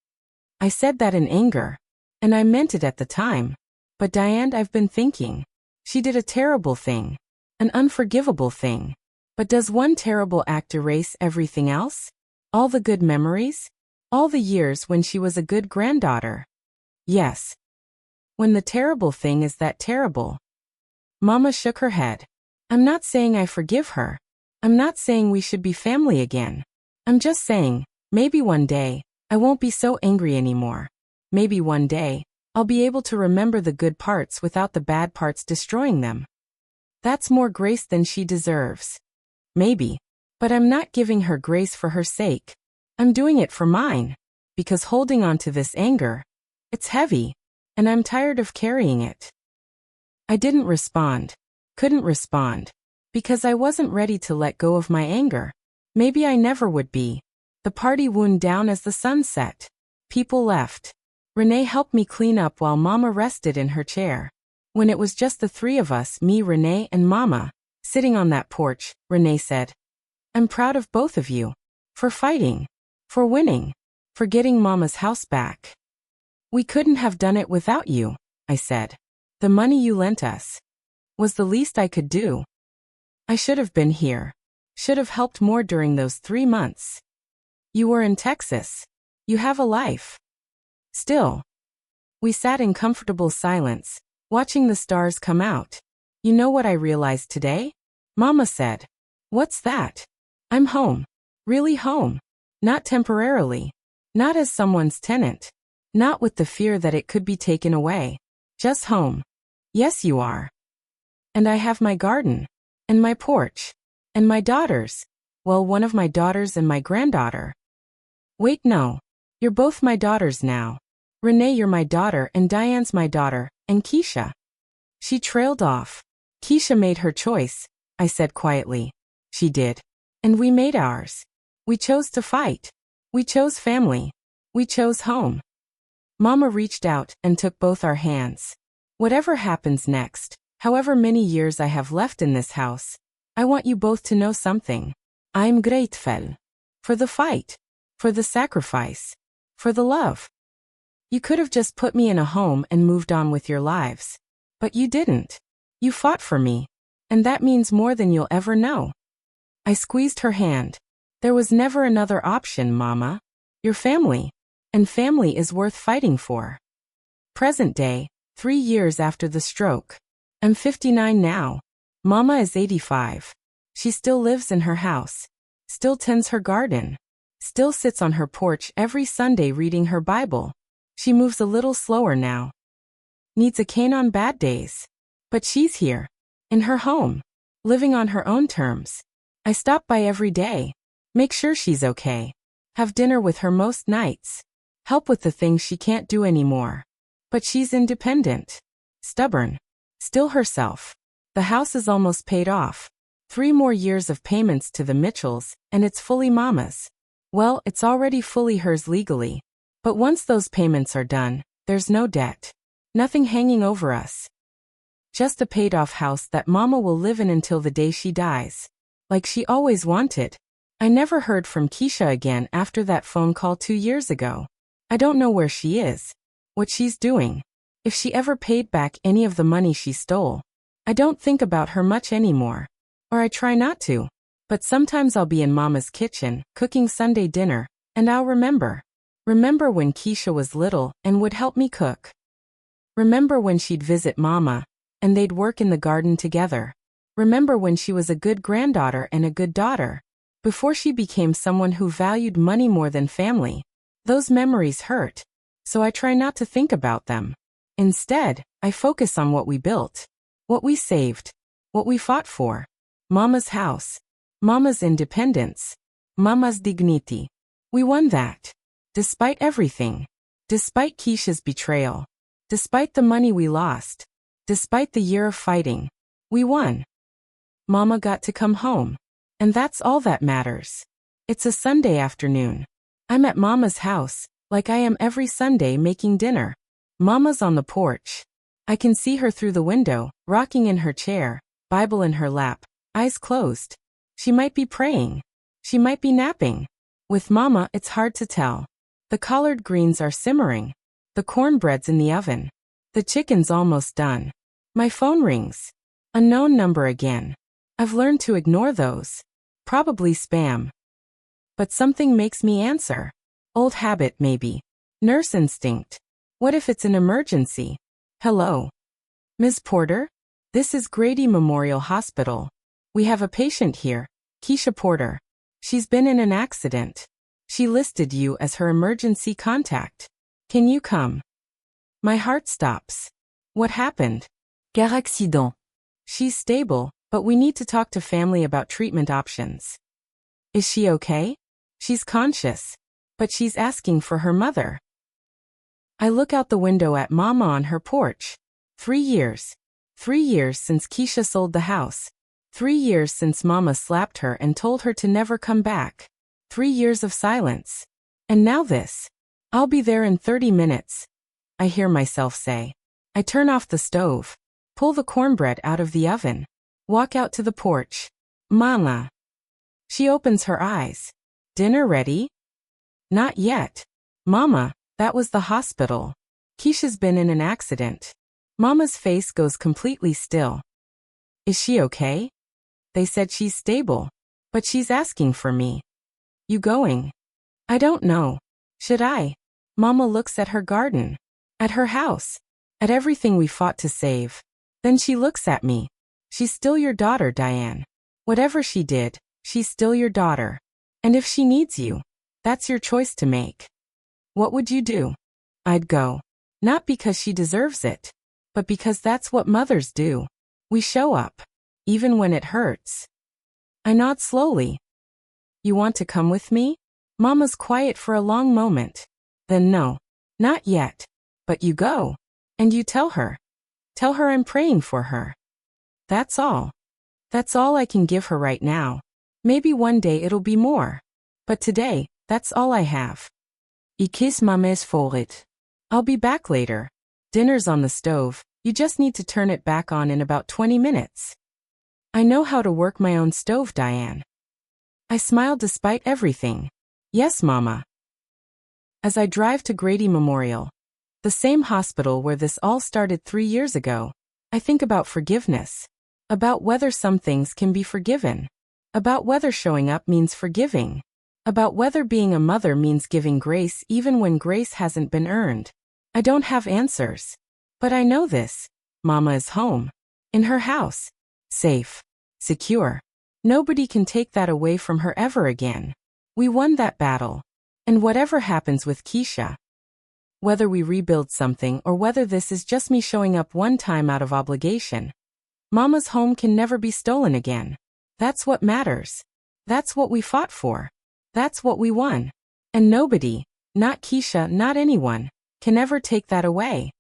I said that in anger. And I meant it at the time. But Diane, I've been thinking. She did a terrible thing. An unforgivable thing. But does one terrible act erase everything else? All the good memories? All the years when she was a good granddaughter? Yes. When the terrible thing is that terrible. Mama shook her head. I'm not saying I forgive her. I'm not saying we should be family again. I'm just saying, maybe one day, I won't be so angry anymore. Maybe one day, I'll be able to remember the good parts without the bad parts destroying them. That's more grace than she deserves. Maybe. But I'm not giving her grace for her sake. I'm doing it for mine. Because holding on to this anger, it's heavy. And I'm tired of carrying it. I didn't respond. Couldn't respond. Because I wasn't ready to let go of my anger. Maybe I never would be. The party wound down as the sun set. People left. Renee helped me clean up while Mama rested in her chair. When it was just the three of us, me, Renee, and Mama, sitting on that porch, Renee said, I'm proud of both of you. For fighting. For winning. For getting Mama's house back. We couldn't have done it without you, I said. The money you lent us was the least I could do. I should have been here. Should have helped more during those 3 months. You were in Texas. You have a life. Still. We sat in comfortable silence, watching the stars come out. You know what I realized today? Mama said. What's that? I'm home. Really home. Not temporarily. Not as someone's tenant. Not with the fear that it could be taken away. Just home. Yes, you are. And I have my garden. And my porch. And my daughters. Well, one of my daughters and my granddaughter. Wait, no. You're both my daughters now. Renee, you're my daughter, and Diane's my daughter, and Keisha. She trailed off. Keisha made her choice, I said quietly. She did. And we made ours. We chose to fight. We chose family. We chose home. Mama reached out and took both our hands. Whatever happens next, however many years I have left in this house, I want you both to know something. I'm grateful. For the fight. For the sacrifice. For the love. You could have just put me in a home and moved on with your lives. But you didn't. You fought for me. And that means more than you'll ever know. I squeezed her hand. There was never another option, Mama. Your family. And family is worth fighting for. Present day, 3 years after the stroke. I'm 59 now. Mama is 85. She still lives in her house. Still tends her garden. Still sits on her porch every Sunday reading her Bible. She moves a little slower now. Needs a cane on bad days. But she's here. In her home. Living on her own terms. I stop by every day. Make sure she's okay. Have dinner with her most nights. Help with the things she can't do anymore. But she's independent. Stubborn. Still herself. The house is almost paid off. 3 more years of payments to the Mitchells, and it's fully Mama's. Well, it's already fully hers legally. But once those payments are done, there's no debt. Nothing hanging over us. Just a paid-off house that Mama will live in until the day she dies. Like she always wanted. I never heard from Keisha again after that phone call 2 years ago. I don't know where she is, what she's doing, if she ever paid back any of the money she stole. I don't think about her much anymore. Or I try not to. But sometimes I'll be in Mama's kitchen, cooking Sunday dinner, and I'll remember. Remember when Keisha was little and would help me cook. Remember when she'd visit Mama, and they'd work in the garden together. Remember when she was a good granddaughter and a good daughter, before she became someone who valued money more than family. Those memories hurt, so I try not to think about them. Instead, I focus on what we built, what we saved, what we fought for. Mama's house, Mama's independence, Mama's dignity. We won that. Despite everything. Despite Keisha's betrayal. Despite the money we lost. Despite the year of fighting. We won. Mama got to come home. And that's all that matters. It's a Sunday afternoon. I'm at Mama's house, like I am every Sunday making dinner. Mama's on the porch. I can see her through the window, rocking in her chair, Bible in her lap, eyes closed. She might be praying. She might be napping. With Mama, it's hard to tell. The collard greens are simmering. The cornbread's in the oven. The chicken's almost done. My phone rings. Unknown number again. I've learned to ignore those. Probably spam. But something makes me answer. Old habit maybe. Nurse instinct. What if it's an emergency? Hello. Ms. Porter? This is Grady Memorial Hospital. We have a patient here, Keisha Porter. She's been in an accident. She listed you as her emergency contact. Can you come? My heart stops. What happened? Car accident. She's stable, but we need to talk to family about treatment options. Is she okay? She's conscious, but she's asking for her mother. I look out the window at Mama on her porch. 3 years. 3 years since Keisha sold the house. 3 years since Mama slapped her and told her to never come back. 3 years of silence. And now this. I'll be there in 30 minutes. I hear myself say. I turn off the stove. Pull the cornbread out of the oven. Walk out to the porch. Mama. She opens her eyes. Dinner ready? Not yet. Mama, that was the hospital. Keisha's been in an accident. Mama's face goes completely still. Is she okay? They said she's stable. But she's asking for me. You going? I don't know. Should I? Mama looks at her garden. At her house. At everything we fought to save. Then she looks at me. She's still your daughter, Diane. Whatever she did, she's still your daughter. And if she needs you, that's your choice to make. What would you do? I'd go. Not because she deserves it, but because that's what mothers do. We show up, even when it hurts. I nod slowly. You want to come with me? Mama's quiet for a long moment. Then no, not yet. But you go. And you tell her. Tell her I'm praying for her. That's all. That's all I can give her right now. Maybe one day it'll be more. But today, that's all I have. I kiss Mama's forehead. I'll be back later. Dinner's on the stove. You just need to turn it back on in about 20 minutes. I know how to work my own stove, Diane. I smile despite everything. Yes, Mama. As I drive to Grady Memorial, the same hospital where this all started 3 years ago, I think about forgiveness. About whether some things can be forgiven. About whether showing up means forgiving. About whether being a mother means giving grace even when grace hasn't been earned. I don't have answers. But I know this. Mama is home. In her house. Safe. Secure. Nobody can take that away from her ever again. We won that battle. And whatever happens with Keisha, whether we rebuild something or whether this is just me showing up one time out of obligation, Mama's home can never be stolen again. That's what matters. That's what we fought for. That's what we won. And nobody, not Keisha, not anyone, can ever take that away.